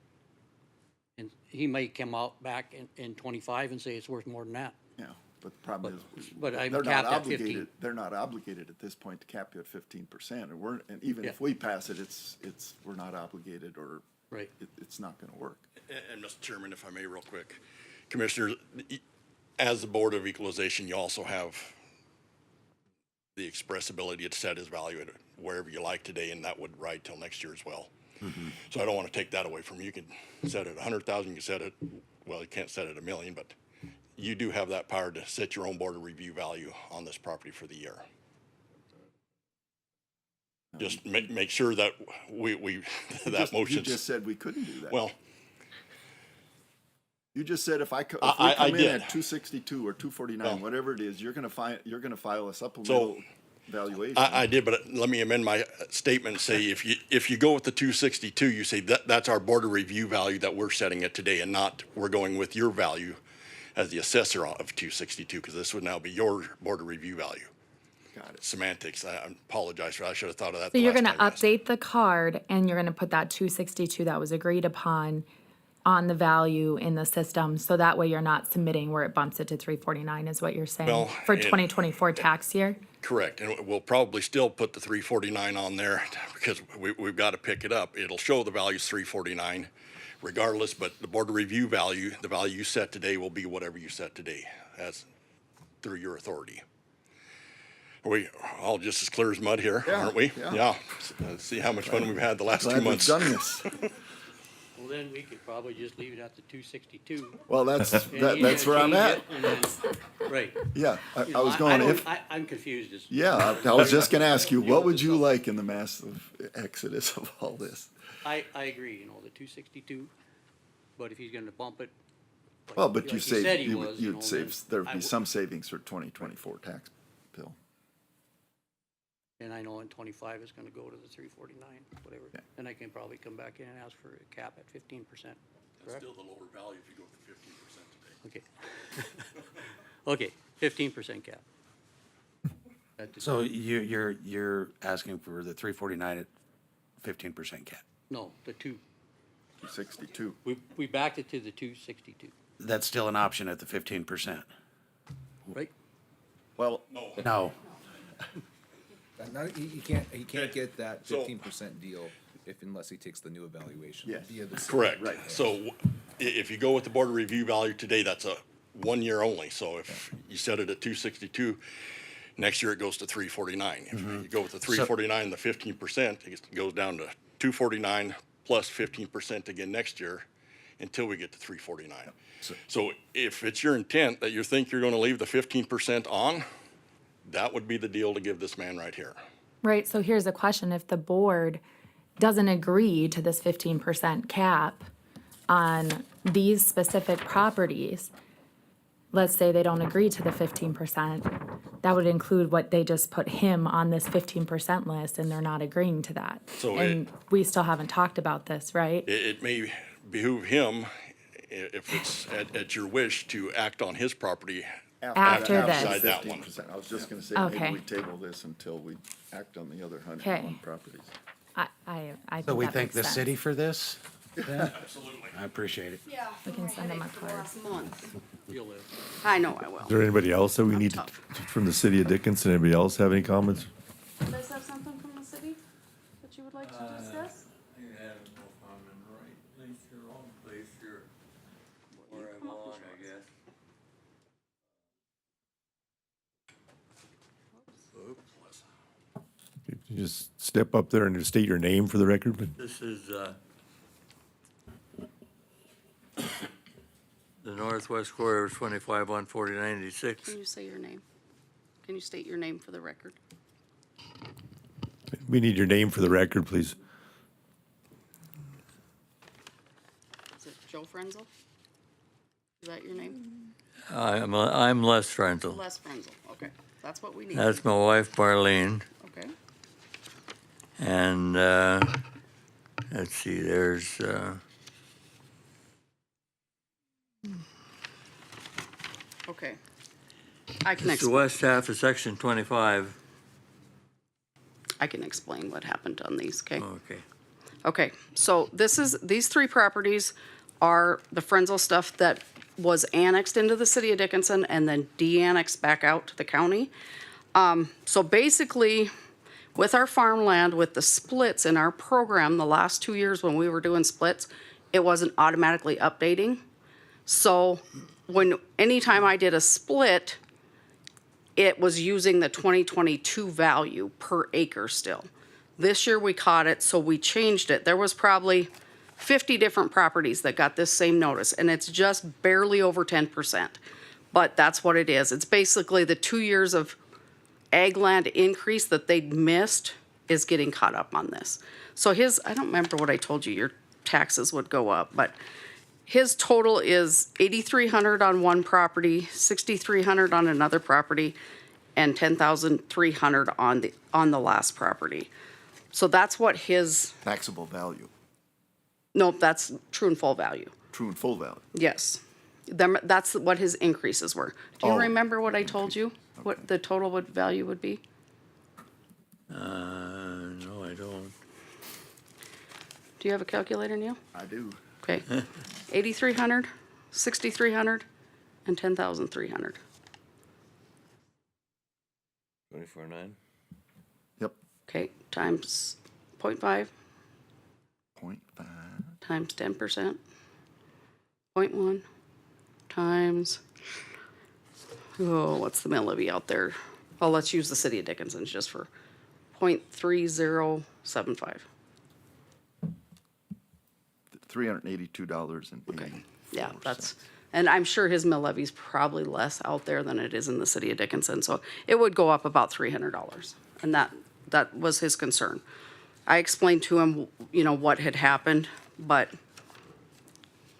And he may come out back in 25 and say it's worth more than that. Yeah, but the problem is. but I'm they're not capped at obligated. 15. They're not obligated at this point to cap you at 15%. And even if Yeah. we pass it, we're not obligated or Right. it's not going to work. And Mr. Chairman, if I may, real quick. Commissioners, as the Board of Equalization, you also have the express ability to set his value at wherever you like today, and that would ride till next year as well. So I don't want to take that away from you. You can set it 100,000, you can set it, well, you can't set it $1 million, but you do have that power to set your own board of review value on this property for the year. Just make sure that we, that You motion. just said we couldn't do that. Well, You just said if we I come in did. at 262 or 249, Well- whatever it is, you're gonna file a supplemental valuation. I did, but let me amend my statement, say if you go with the 262, you say that's our board of review value that we're setting it today, and not we're going with your value as the assessor of 262, because this would now be your board of review value. Got it. Semantics, I apologize for that, I should have thought of that So the you're last gonna time I asked. update the card and you're gonna put that 262 that was agreed upon on the value in the system, so that way you're not submitting where it bumps it to 349 is what you're saying? Well, For and- 2024 tax year? Correct, and we'll probably still put the 349 on there, because we've got to pick it up. It'll show the value's 349 regardless, but the board of review value, the value you set today will be whatever you set today, as through your authority. Are we all just as clear as mud here, Yeah, aren't we? yeah. Let's see how much fun we've had the last 2 Glad we've months. done this. Well, then we could probably just leave it at the 262. Well, that's And that's where I'm change at. it and then- Right. Yeah, I You know, was going, don't- if, I'm confused as. yeah, I was just gonna ask you, what would you like in the massive exodus of all this? I agree, you know, the 262, but if he's gonna bump it. like- Well, but like you he said save, he was, you know, you'd save, then there'd I be would- some savings for 2024 tax bill. And I know in 25 it's gonna go to the 349, whatever. Yeah. And I can probably come back in and ask for a cap at 15%, correct? Still the lower value if you go with the 15% today. Okay. Okay, 15% cap. At the- So you're asking for the 349 at 15% cap? No, the two, 62. we backed it to the 262, That's still an option at the 15%? right? Well, No. He can't get that So- 15% deal unless he takes the new evaluation. Yes. via the city. Correct. Right. So if you go with the board of review value today, that's a 1 year only. So if you set it at 262, next year it goes to 349. If you go with the 349, the 15%, it goes down to 249 plus 15% again next year until we get to 349. So if it's your intent that you think you're going to leave the 15% on, that would be the deal to give this man right here. Right, so here's a question, if the board doesn't agree to this 15% cap on these specific properties, let's say they don't agree to the 15%, that would include what they just put him on this 15% list and they're not agreeing to that. So And we still haven't talked about this, right? It may behoove him, if it's at your wish, to act on his property After this. outside that one. 15%. I was just gonna say, Okay. maybe we table this until we act on the other 101 Okay. properties. I think So we that thank makes the sense. city for this? Absolutely. I appreciate it. Yeah. We can send them a card. Last month. You'll live. I know I will. Is there anybody else that we need to, from the city of Dickinson? Anybody else have any comments? You guys have something from the city that you would like to discuss? You have no comment, right? Place your own place here, where I belong, I guess. If you just step up there and just state your name for the record, but This is, the northwest quarter of 25 on 4096. Can you say your name? Can you state your name for the record? we need your name for the record, please. Is it Joe Frenzel? Is that your name? I'm Les Frenzel. Les Frenzel, okay. That's what we need. That's my wife Marlene. Okay. And, let's see, there's, Okay. I can it's the explain, west half of section 25. I can explain what happened on these, okay? Okay. Okay, so these three properties are the Frenzel stuff that was annexed into the city of Dickinson and then de-annexed back out to the county. So basically, with our farmland, with the splits in our program, the last 2 years when we were doing splits, it wasn't automatically updating. So anytime I did a split, it was using the 2022 value per acre still. This year we caught it, so we changed it. There was probably 50 different properties that got this same notice, and it's just barely over 10%. But that's what it is. It's basically the 2 years of ag land increase that they'd missed is getting caught up on this. So his, I don't remember what I told you, your taxes would go up, but his total is 8,300 on one property, 6,300 on another property, and 10,300 on the last property. So that's what his, Taxable value, nope, that's true and full value. true and full value. Yes. That's what his increases were. Do you Oh, remember what I told you? What the total value would be? No, I don't. Do you have a calculator, Neil? I do. Okay. 8,300, 6,300, and 10,300. 24.9. Yep, Okay, times 0.5 .5. times 10%. 0.1 times, oh, what's the mill levy out there? Well, let's use the city of Dickinson's just for 0.3075. $382 and Okay, yeah, that's, and I'm sure his mill levy's probably less out there than it is in the city of Dickinson, so it would go up about $300. And that was his concern. I explained to him, you know, what had happened, but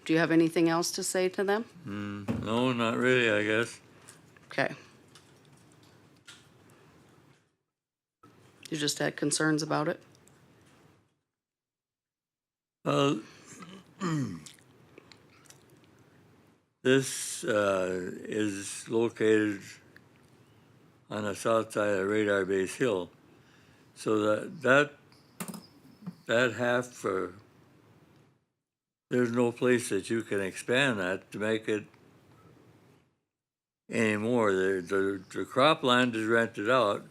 do you have anything else to say to them? No, not really, I guess. Okay. You just had concerns about it? Well, this is located on the south side of Radar Base Hill. So that half, there's no place that you can expand that to make it anymore. The cropland is rented out.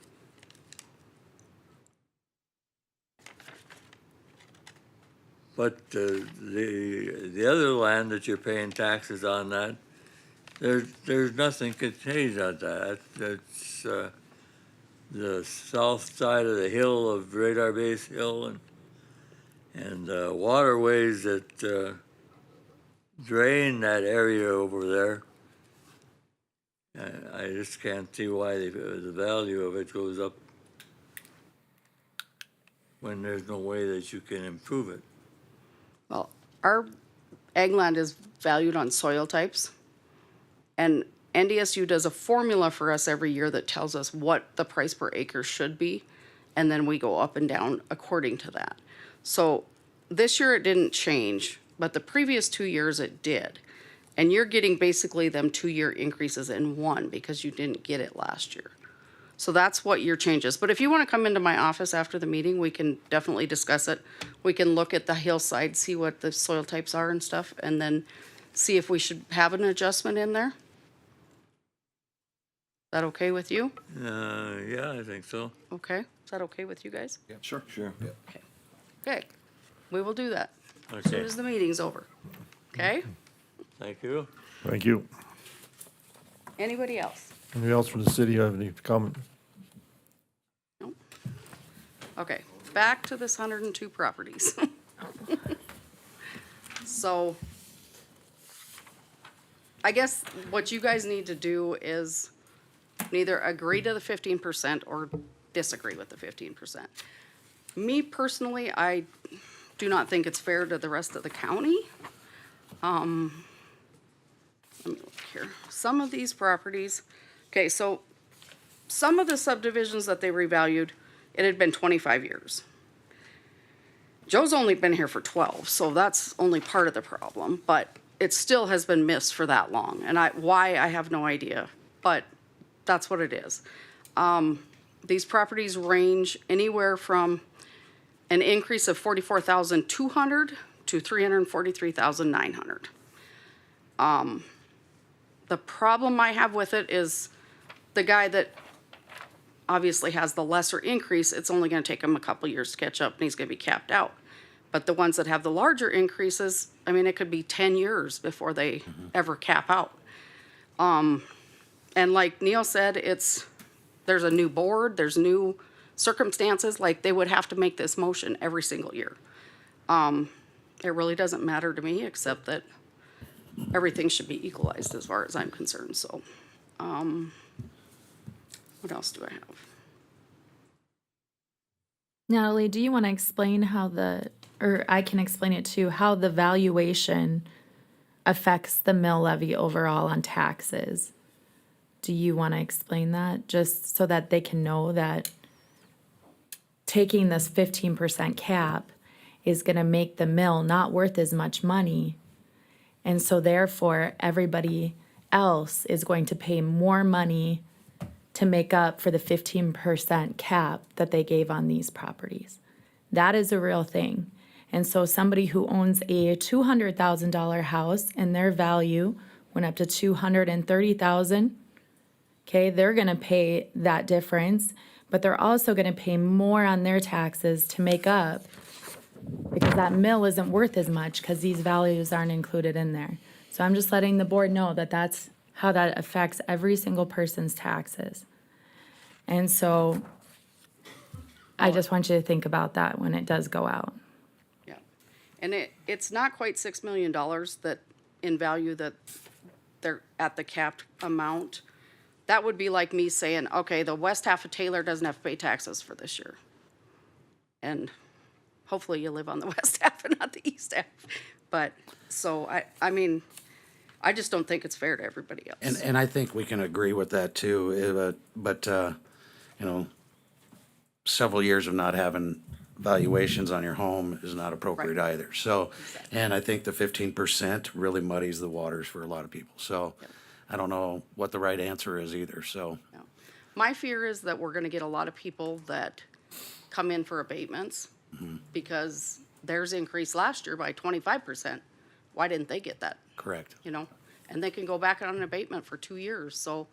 But the other land that you're paying taxes on that, there's nothing contained on that. That's the south side of the hill of Radar Base Hill and waterways that drain that area over there. I just can't see why the value of it goes up when there's no way that you can improve it. Well, our ag land is valued on soil types. And NDSU does a formula for us every year that tells us what the price per acre should be. And then we go up and down according to that. So this year it didn't change, but the previous 2 years it did. And you're getting basically them 2-year increases in one because you didn't get it last year. So that's what your change is. But if you want to come into my office after the meeting, we can definitely discuss it. We can look at the hillside, see what the soil types are and stuff, and then see if we should have an adjustment in there. Is that okay with you? Yeah, I think so. Okay. Is that okay with you guys? Sure. Sure. Okay. We will do that as soon Okay, as the meeting's over. Okay? thank you. Thank you. Anybody else? Anybody else from the city have any comment? Nope. Okay, back to this 102 properties. So, I guess what you guys need to do is neither agree to the 15% or disagree with the 15%. Me personally, I do not think it's fair to the rest of the county. Let me look here. Some of these properties, okay, so some of the subdivisions that they revalued, it had been 25 years. Joe's only been here for 12, so that's only part of the problem, but it still has been missed for that long. And why, I have no idea, but that's what it is. These properties range anywhere from an increase of 44,200 to 343,900. The problem I have with it is the guy that obviously has the lesser increase, it's only gonna take him a couple years to catch up and he's gonna be capped out. But the ones that have the larger increases, I mean, it could be 10 years before they ever cap out. And like Neil said, there's a new board, there's new circumstances, like they would have to make this motion every single year. It really doesn't matter to me, except that everything should be equalized as far as I'm concerned, so. What else do I have? Natalie, do you want to explain how or I can explain it too, how the valuation affects the mill levy overall on taxes? Do you want to explain that, just so that they can know that taking this 15% cap is going to make the mill not worth as much money? And so therefore, everybody else is going to pay more money to make up for the 15% cap that they gave on these properties. That is a real thing. And so somebody who owns a $200,000 house and their value went up to $230,000, okay, they're gonna pay that difference, but they're also gonna pay more on their taxes to make up, because that mill isn't worth as much because these values aren't included in there. So I'm just letting the board know that that's how that affects every single person's taxes. And so I just want you to think about that when it does go out. Yeah. And it's not quite $6 million that, in value, that they're at the capped amount. That would be like me saying, okay, the west half of Taylor doesn't have to pay taxes for this year. And hopefully you live on the west half and not the east half. But, so, I mean, I just don't think it's fair to everybody else. And I think we can agree with that too, but, you know, several years of not having valuations on your home is not appropriate Right. either. So, and I think the 15% really muddies the waters for a lot of people. So I don't know what the right answer is either, so. Yeah. My fear is that we're gonna get a lot of people that come in for abatements because theirs increased last year by 25%. Why didn't they get that? Correct. You know, and they can go back on an abatement for 2 years, so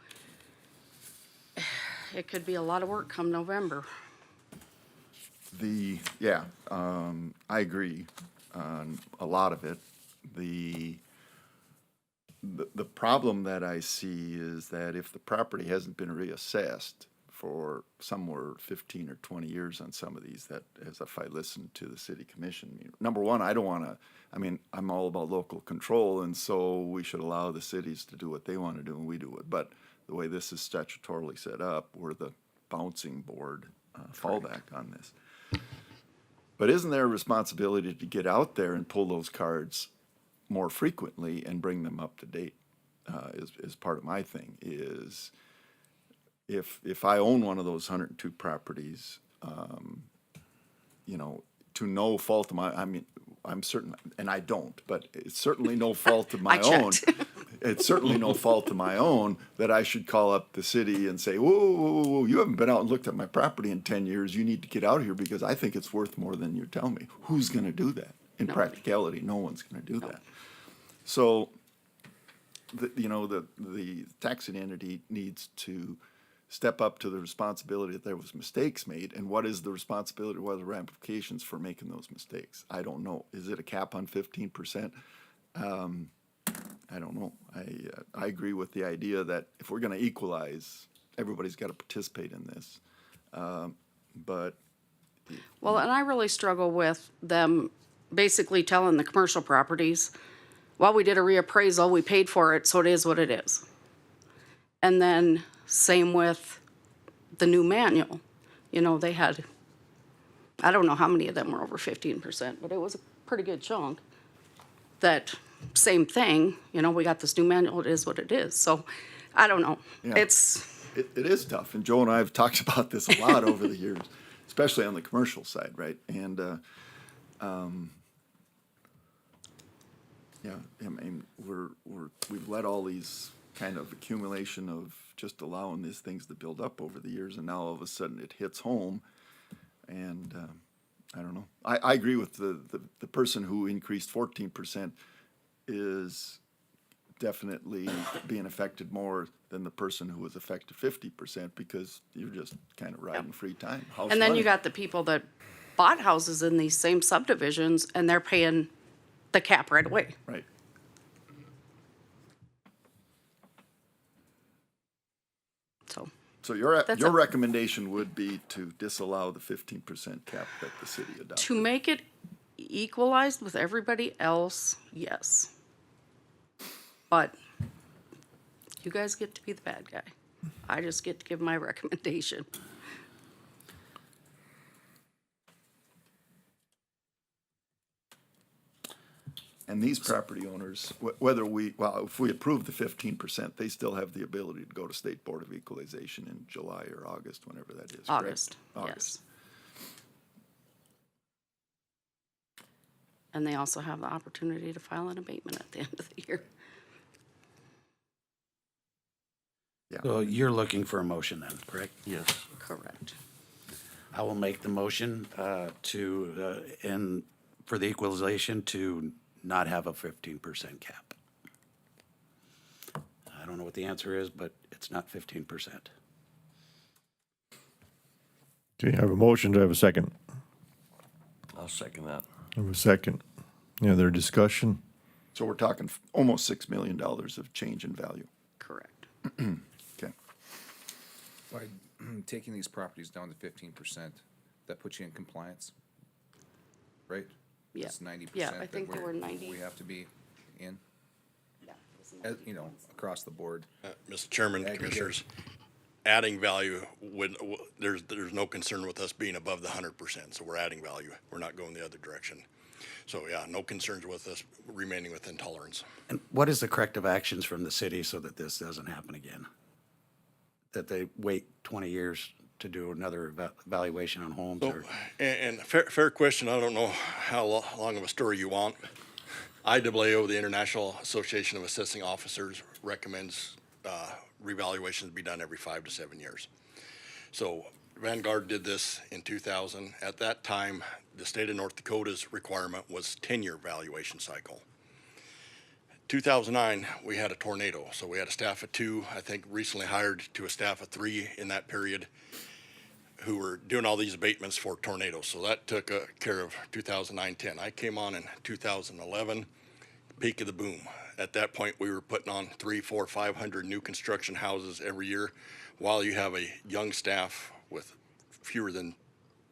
it could be a lot of work come November. I agree on a lot of it. The problem that I see is that if the property hasn't been reassessed for somewhere 15 or 20 years on some of these, that, as if I listen to the city commission, number one, I don't want to, I'm all about local control, and so we should allow the cities to do what they want to do and we do it. But the way this is statutorily set up, we're the bouncing board fallback on this. But isn't there a responsibility to get out there and pull those cards more frequently and bring them up to date? Is part of my thing. Is if I own one of those 102 properties, you know, to no fault of I'm certain, and I don't, but it's certainly no fault of my own. It's certainly no fault of my own that I should call up the city and say, whoa, you haven't been out and looked at my property in 10 years. You need to get out here because I think it's worth more than you're telling me. Who's going to do that? In practicality, no one's going to do that. So, the taxing entity needs to step up to the responsibility that there was mistakes made, and what is the responsibility, what are the ramifications for making those mistakes? I don't know. Is it a cap on 15%? I don't know. I agree with the idea that if we're going to equalize, everybody's got to participate in this. But Well, and I really struggle with them basically telling the commercial properties, well, we did a reappraisal, we paid for it, so it is what it is. And then same with the new manual. You know, they had, I don't know how many of them were over 15%, but it was a pretty good chunk. That same thing, you know, we got this new manual, it is what it is. So, I don't know. Yeah. It is tough, and Joe and I have talked about this a lot over the years, especially on the commercial side, right? And we've let all these kind of accumulation of just allowing these things to build up over the years, and now all of a sudden it hits home, and I don't know. I agree with the person who increased 14% is definitely being affected more than the person who was affected 50% because you're just kind of riding free time. and then you got the people that bought houses in these same subdivisions and they're paying the cap right away. Right. So your recommendation would be to disallow the 15% cap that the city adopted? To make it equalized with everybody else, yes. But you guys get to be the bad guy. I just get to give my recommendation. And these property owners, whether if we approve the 15%, they still have the ability to go to State Board of Equalization in July or August, whenever that is, correct? August, yes. August. And they also have the opportunity to file an abatement at the end of the year. Yeah. So you're looking for a motion then, correct? Yes. Correct. I will make the motion for the equalization to not have a 15% cap. I don't know what the answer is, but it's not 15%. Okay, I have a motion, do I have a second? I'll second that. I have a second. Any other discussion? So we're talking almost $6 million of change in value. Correct. Okay. By taking these properties down to 15%, that puts you in compliance, right? Yeah. It's 90%. Yeah, I that think there were 90. We have to be in, Yeah, you know, across the board. Mr. Chairman, Aggregate. Commissioners, adding value there's no concern with us being above the 100%, so we're adding value. We're not going the other direction. So yeah, no concerns with us remaining within tolerance. And what is the corrective actions from the city so that this doesn't happen again? That they wait 20 years to do another evaluation on homes? So, Or and fair question. I don't know how long of a story you want. IAAO, the International Association of Assessing Officers, recommends revaluations be done every 5 to 7 years. So Vanguard did this in 2000. At that time, the state of North Dakota's requirement was 10-year valuation cycle. 2009, we had a tornado, so we had a staff of 2, I think recently hired to a staff of 3 in that period, who were doing all these abatements for tornadoes. So that took care of 2009-10. I came on in 2011, peak of the boom. At that point, we were putting on 300, 400, 500 new construction houses every year, while you have a young staff with fewer than,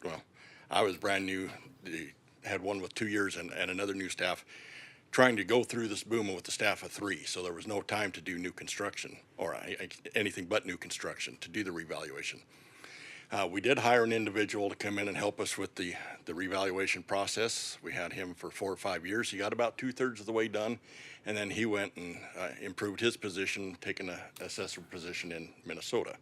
well, I was brand new, had one with 2 years and another new staff, trying to go through this boom with the staff of 3. So there was no time to do new construction or anything but new construction to do the revaluation. We did hire an individual to come in and help us with the revaluation process. We had him for 4 or 5 years. He got about 2/3 of the way done, and then he went and improved his position, taking an assessor position in Minnesota.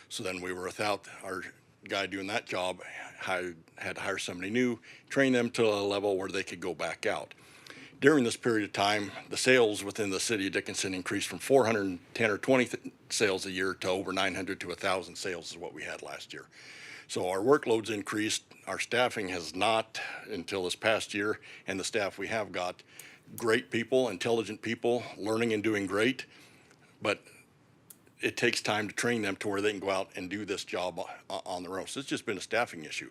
So then we were without our guy doing that job, had to hire somebody new, train them to a level where they could go back out. During this period of time, the sales within the city of Dickinson increased from 410 or 20 sales a year to over 900 to 1,000 sales is what we had last year. So our workloads increased. Our staffing has not until this past year, and the staff we have got great people, intelligent people, learning and doing great, but it takes time to train them to where they can go out and do this job on their own. So it's just been a staffing issue.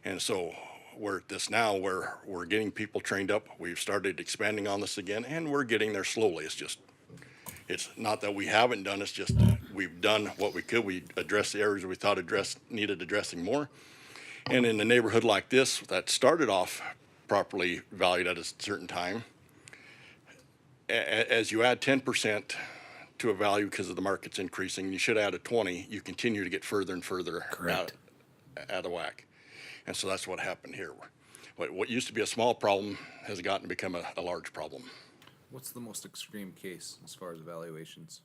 And so we're at this now where we're getting people trained up. We've started expanding on this again, and we're getting there slowly. It's not that we haven't done, it's just we've done what we could. We addressed the areas we thought needed addressing more. And in a neighborhood like this that started off properly valued at a certain time, as you add 10% to a value because of the market's increasing, you should add a 20, you continue to get further and further out of whack. And so that's what happened here. What used to be a small problem has gotten to become a large problem. What's the most extreme case as far as evaluations?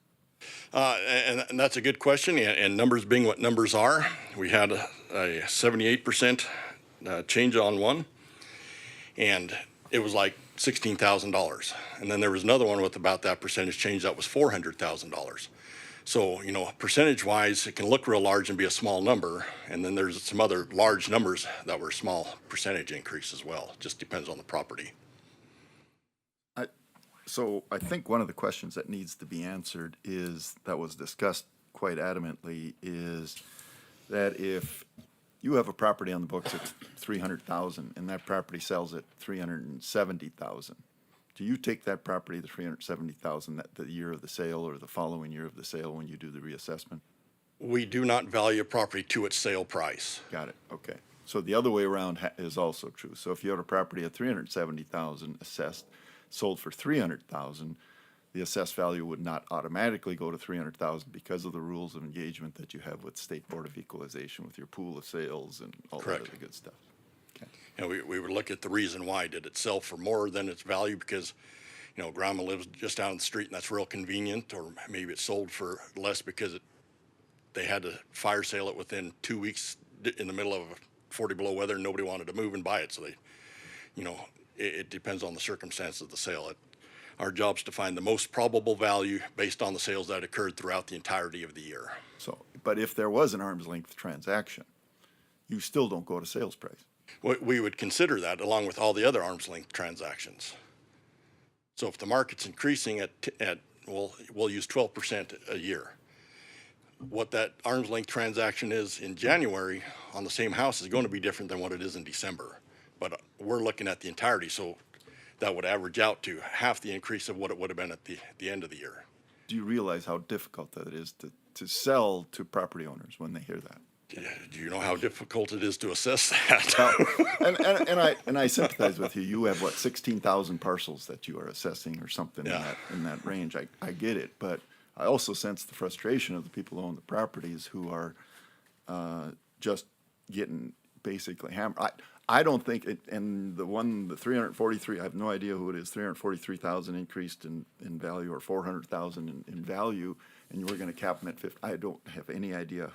And that's a good question. And numbers being what numbers are, we had a 78% change on one, and it was like $16,000. And then there was another one with about that percentage change that was $400,000. So, you know, percentage-wise, it can look real large and be a small number, and then there's some other large numbers that were small percentage increase as well. Just depends on the property. So I think one of the questions that needs to be answered is, that was discussed quite adamantly, is that if you have a property on the books at $300,000 and that property sells at $370,000, do you take that property, the $370,000, the year of the sale or the following year of the sale when you do the reassessment? We do not value a property to its sale price. Got it, okay. So the other way around is also true. So if you have a property at $370,000 assessed, sold for $300,000, the assessed value would not automatically go to $300,000 because of the rules of engagement that you have with State Board of Equalization with your pool of sales and all that Correct. other good stuff. You know, we would look at the reason why. Did it sell for more than its value because, you know, grandma lives just down the street and that's real convenient, or maybe it sold for less because they had to fire sale it within 2 weeks in the middle of 40 below weather and nobody wanted to move and buy it. So they, you know, it depends on the circumstances of the sale. Our job's to find the most probable value based on the sales that occurred throughout the entirety of the year. So, but if there was an arm's length transaction, you still don't go to sales price. We would consider that along with all the other arm's length transactions. So if the market's increasing we'll use 12% a year. What that arm's length transaction is in January on the same house is going to be different than what it is in December. But we're looking at the entirety, so that would average out to half the increase of what it would have been at the end of the year. Do you realize how difficult that it is to sell to property owners when they hear that? Do you know how difficult it is to assess that? And I sympathize with you. You have, what, 16,000 parcels that you are assessing or something Yeah. in that range. I get it, but I also sense the frustration of the people who own the properties who are just getting basically hammered. I don't think it, and the 343, I have no idea who it is, 343,000 increased in value, or 400,000 in value, and you were going to cap them at 50. I don't have any idea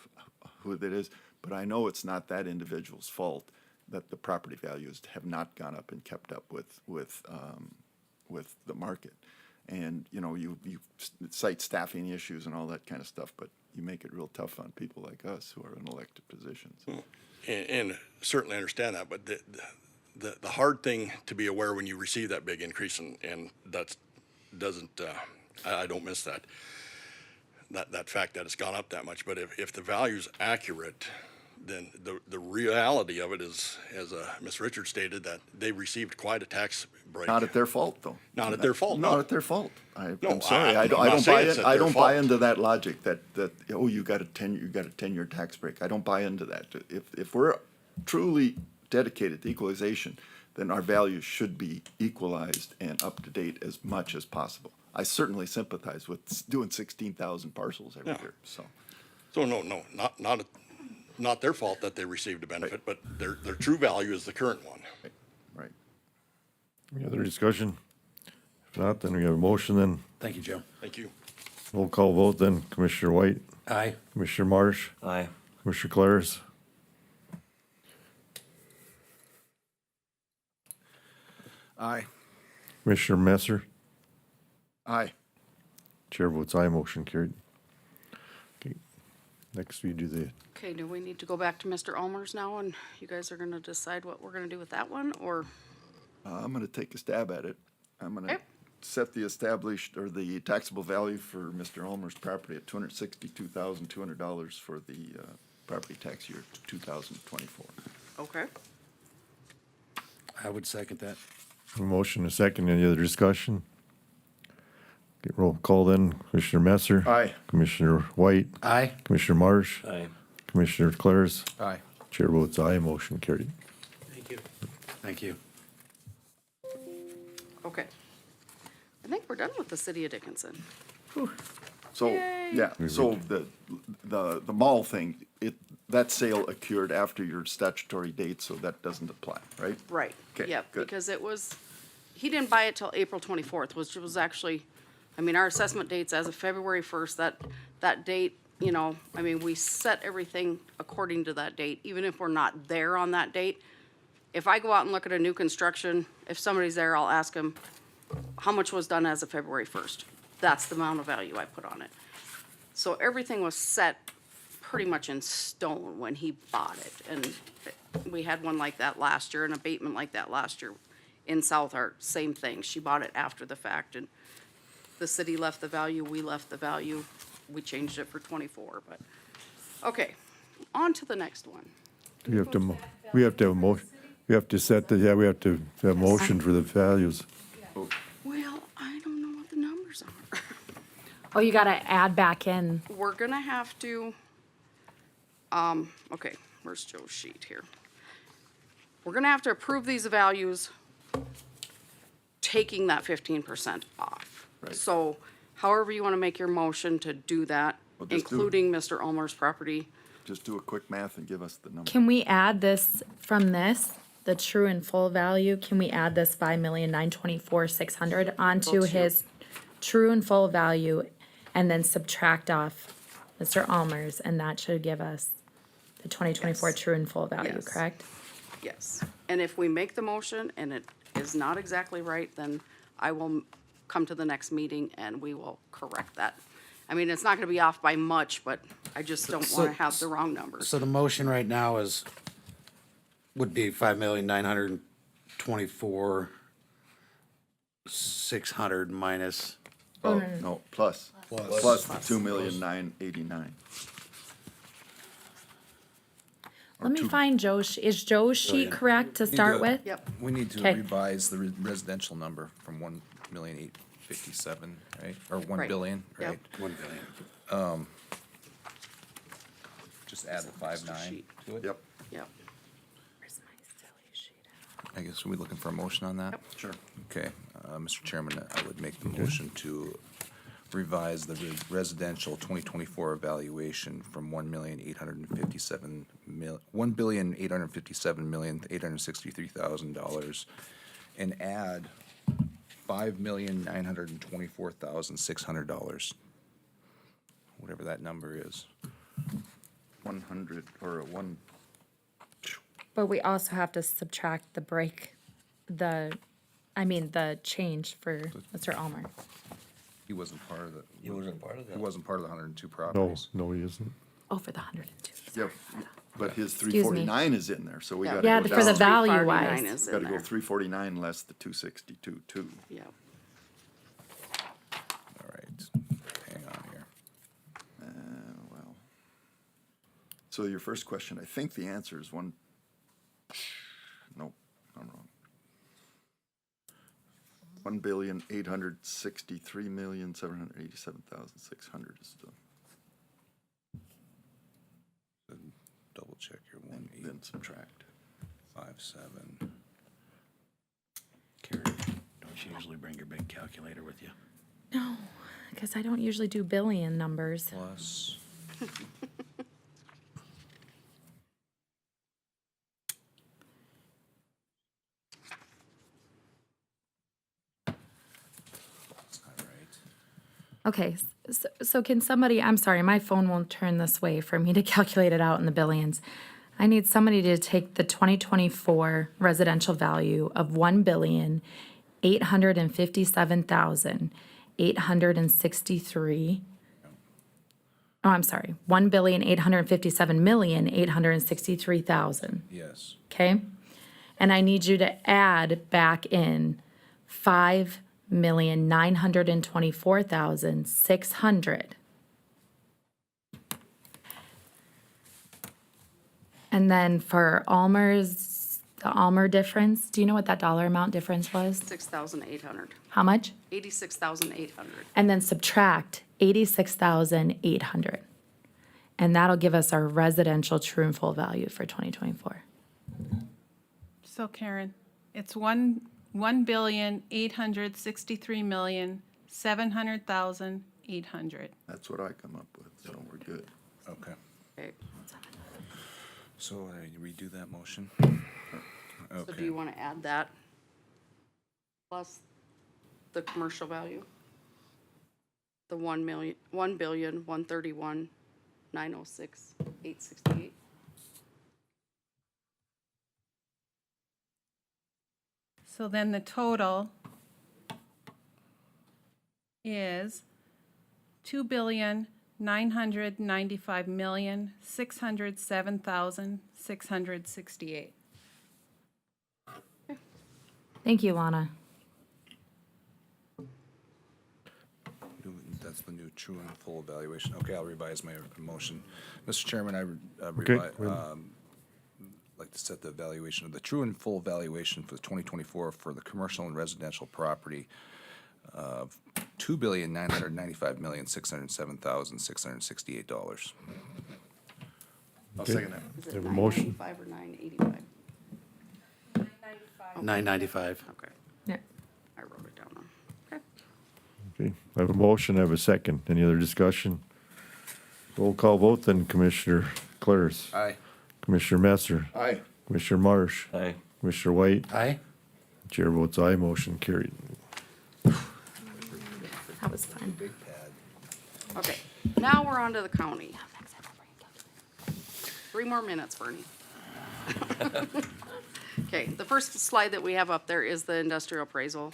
who that is, but I know it's not that individual's fault that the property values have not gone up and kept up with the market. And, you know, you cite staffing issues and all that kind of stuff, but you make it real tough on people like us who are in elected positions. And certainly understand that, but the hard thing to be aware when you receive that big increase, and that doesn't, I don't miss that fact that it's gone up that much. But if the value's accurate, then the reality of it is, as Ms. Richards stated, that they received quite a tax break. Not at their fault, though. Not at their fault, Not no. at their fault. No, I'm sorry. I'm not I don't saying buy it's it. at I their don't buy fault. into that logic that oh, you got a 10-year tax break. I don't buy into that. If we're truly dedicated to equalization, then our values should be equalized and up to date as much as possible. I certainly sympathize with doing 16,000 parcels every Yeah. year. So So no, not their fault that they received a benefit, but their true value is the current one. right. Any other discussion? If not, then we have a motion then. Thank you, Joe. Thank you. Roll call vote then. Commissioner White, Aye. Commissioner Marsh, Aye. Commissioner Claris. Aye. Commissioner Messer. Aye. Chair votes aye, motion carried. Okay, next we do the, Okay, do we need to go back to Mr. Almers now, and you guys are gonna decide what we're gonna do with that one, or? I'm going to take a stab at it. I'm going to Okay. set the established or the taxable value for Mr. Ulmer's property at $262,200 for the property tax year 2024. Okay. I would second that. a motion, a second, any other discussion? Okay, roll call then. Commissioner Messer. Aye. Commissioner White, Aye. Commissioner Marsh, Aye. Commissioner Claris. Aye. Chair votes aye, motion carried. Thank you. Thank you. Okay. I think we're done with the city of Dickinson. So, Yay. yeah, so the mall thing, that sale occurred after your statutory date, so that doesn't apply, right? Right, Okay, yep, good. because he didn't buy it till April 24th, which was actually, I mean, our assessment date's as of February 1st, that date, you know, I mean, we set everything according to that date, even if we're not there on that date. If I go out and look at a new construction, if somebody's there, I'll ask them, how much was done as of February 1st? That's the amount of value I put on it. So everything was set pretty much in stone when he bought it. And we had one like that last year, an abatement like that last year in South Art, same thing. She bought it after the fact, and the city left the value, we left the value. We changed it for 24, but, okay, on to the next one. We have to, we have to have a motion, we have to set the, yeah, we have to have a motion for the values. Well, I don't know what the numbers are. Oh, you gotta add back in. We're gonna have to, okay, where's Joe's sheet here? We're gonna have to approve these values, taking that 15% off. Right. So however you wanna make your motion to do that, Well, just do- including Mr. Ulmer's property. Just do a quick math and give us the number. Can we add this from this the true and full value, can we add this 5,924,600 onto his true and full value and then subtract off Mr. Almer's, and that should give us the 2024 Yes. true and full value, Yes. correct? Yes, and if we make the motion and it is not exactly right, then I will come to the next meeting and we will correct that. I mean, it's not gonna be off by much, but I just don't wanna have the wrong numbers. So the motion right now would be 5,924,600 minus, Oh, no, plus the 2,989,000. Let me find Joe's, is Joe's sheet correct to start with? Yep, We need to Okay. revise the residential number from 1,857,000, right? Or 1 Right. billion, Yep. right? 1 billion. Just add the 5.9 to it? Yep, yep. I guess we're looking for a motion on that? sure. Okay, Mr. Chairman, I would make the motion to revise the residential 2024 evaluation from 1,857,863,000 and add $5,924,600. Whatever that number is. 100, or a one, But we also have to subtract the break, the change for Mr. Almer. He wasn't part of the. He wasn't part of He that. wasn't part of the 102 No, properties. no, he isn't. Oh, for the 102. yep, but his Excuse me. 349 is in there, so we Yeah. gotta Yeah, go for the down. value 349 wise. is in Gotta go there. 349 less the 262.2. Yep. All right, hang on here. Well, so your first question, I think the answer is one, nope, I'm wrong. 1,863,787,600 is the, Double check your then subtract. 1,857. Carrie, don't you usually bring your big calculator with you? No, because I don't usually do billion numbers. Plus. That's not right. Okay, so can somebody, I'm sorry, my phone won't turn this way for me to calculate it out in the billions. I need somebody to take the 2024 residential value of 1,857,863. Oh, I'm sorry, 1,857,863,000. Yes. Okay? And I need you to add back in 5,924,600. And then for Almer's, the Almer difference, do you know what that dollar amount difference was? 6,800, How much? 86,800. And then subtract 86,800. And that'll give us our residential true and full value for 2024. So Karen, it's 1,863,700,800. That's what I come up with, so we're good. Okay. Okay, So you redo that motion? so do Okay. you wanna add that? Plus the commercial value? The 1,131,906,868? So then the total is 2,995,607,668. Thank you, Lana. That's the new true and full evaluation. Okay, I'll revise my motion. Mr. Chairman, I Okay, like to set the evaluation of the true and full valuation for the 2024 for the commercial and residential property of $2,995,607,668. I'll second that. Is it Have a motion? 995 or 985? 995. Okay, Yeah. I wrote it down. Okay. Okay, I have a motion, I have a second. Any other discussion? Roll call vote then, Commissioner Claris. Aye. Commissioner Messer. Aye. Commissioner Marsh. Aye. Commissioner White. Aye. Chair votes aye, motion carried. That was fun. Okay, now we're on to the county. 3 more minutes, Bernie. Okay, the first slide that we have up there is the industrial appraisal.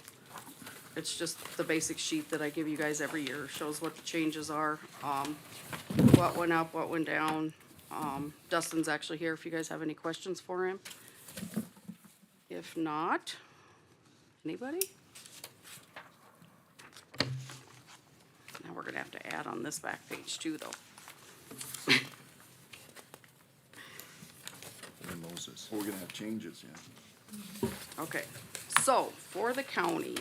It's just the basic sheet that I give you guys every year, shows what the changes are, what went up, what went down. Dustin's actually here if you guys have any questions for him. If not, anybody? Now we're gonna have to add on this back page too, though. Moses. We're gonna have changes, yeah. Okay, so for the county,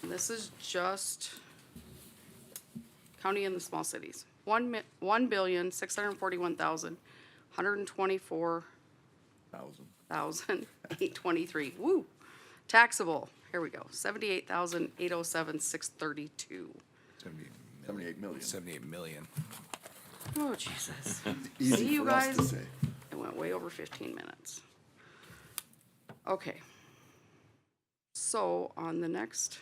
this is just county and the small cities. 1,641,124 823. Woo! Taxable, here we go, 78,807,632. 78 million. 78 million. Oh, Jesus. Easy See you for us to guys? say. It went way over 15 minutes. Okay. So on the next,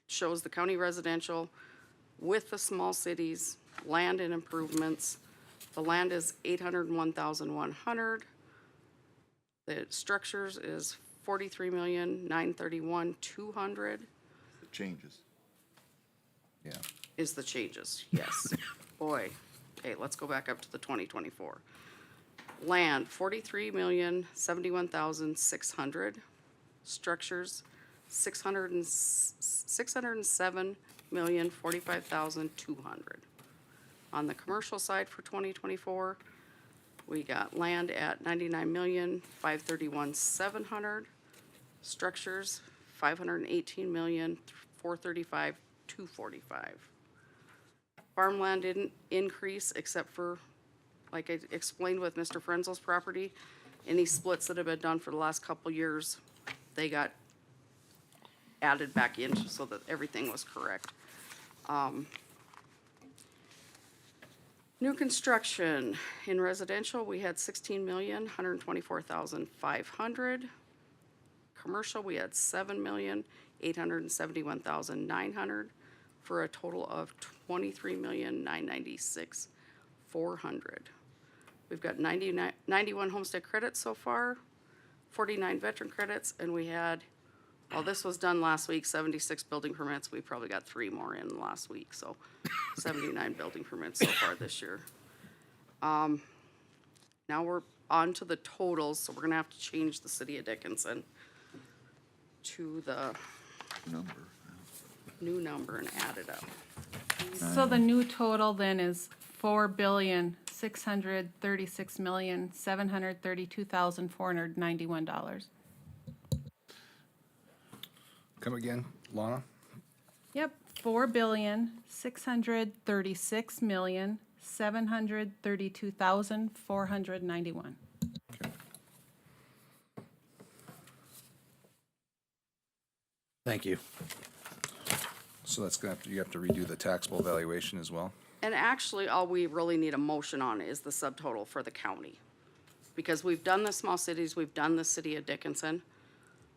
shows the county residential with the small cities, land and improvements. The land is 801,100. The structures is 43,931,200 The changes. Yeah. is the changes, yes. Boy, okay, let's go back up to the 2024. Land, 43,071,600. Structures, 607,045,200. On the commercial side for 2024, we got land at 99,531,700. Structures, 518,435,245. Farmland didn't increase except for, like I explained with Mr. Frenzel's property, any splits that have been done for the last couple years, they got added back in so that everything was correct. New construction in residential, we had 16,124,500. Commercial, we had 7,871,900 for a total of 23,996,400. We've got 91 homestead credits so far, 49 veteran credits, and we had, well, this was done last week, 76 building permits. We probably got 3 more in last week, so 79 building permits so far this year. Now we're on to the totals, so we're gonna have to change the city of Dickinson to the new number and add it up. So the new total then is $4,636,732,491. Come again, Lana? Yep, $4,636,732,491. Thank you. So that's gonna have to, you have to redo the taxable valuation as well? And actually, all we really need a motion on is the subtotal for the county. Because we've done the small cities, we've done the city of Dickinson.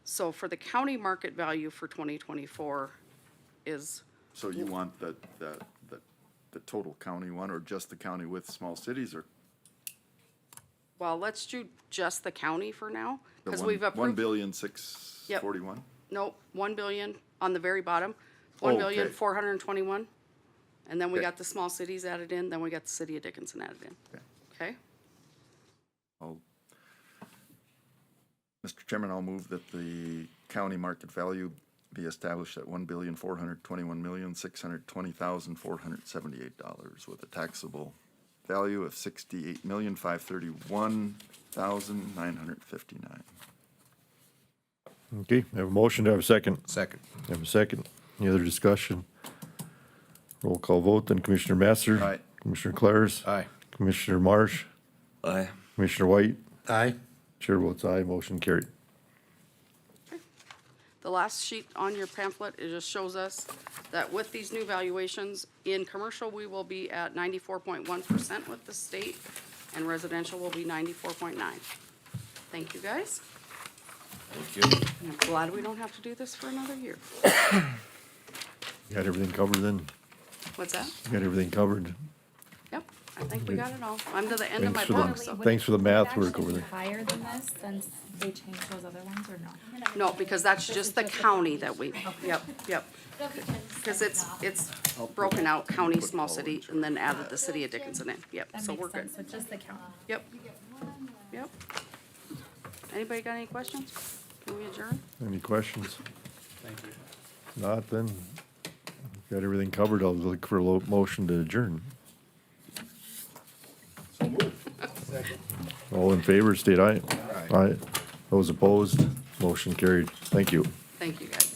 So for the county market value for 2024 is, So you want the total county one, or just the county with small cities, or well, let's do just the county for now. the Because we've approved. 1,641,000? Nope, 1 billion on the very bottom, Oh, 1,421,000. And then we Okay. got the small cities added in, then we got the city of Dickinson added in. Okay. Okay? Mr. Chairman, I'll move that the county market value be established at $1,421,620,478 with a taxable value of $68,531,959. Okay, I have a motion, to have a second? Second. I have a second. Any other discussion? Roll call vote, then Commissioner Masser. Aye. Commissioner Claris. Aye. Commissioner Marsh. Aye. Commissioner White. Aye. Chair votes aye, motion carried. The last sheet on your pamphlet, it just shows us that with these new valuations, in commercial, we will be at 94.1% with the state, and residential will be 94.9. Thank you, guys. Thank you. And I'm glad we don't have to do this for another year. You got everything covered then? What's that? You got everything covered? Yep, I think we got it all. I'm to the end of my Thanks for book, the, so. thanks for the math work over there. Higher than this since they changed those other ones or no? No, because that's just the county that we, yep, yep. Because it's broken out, county, small city, and then added the city of Dickinson in. Yep, so we're good. So just the county. Yep. Yep. Anybody got any questions? Can we adjourn? Any questions? Not then, got everything covered. I'll look for a motion to adjourn. All in favor, state aye. Aye. Those opposed, motion carried. Thank you. Thank you, guys.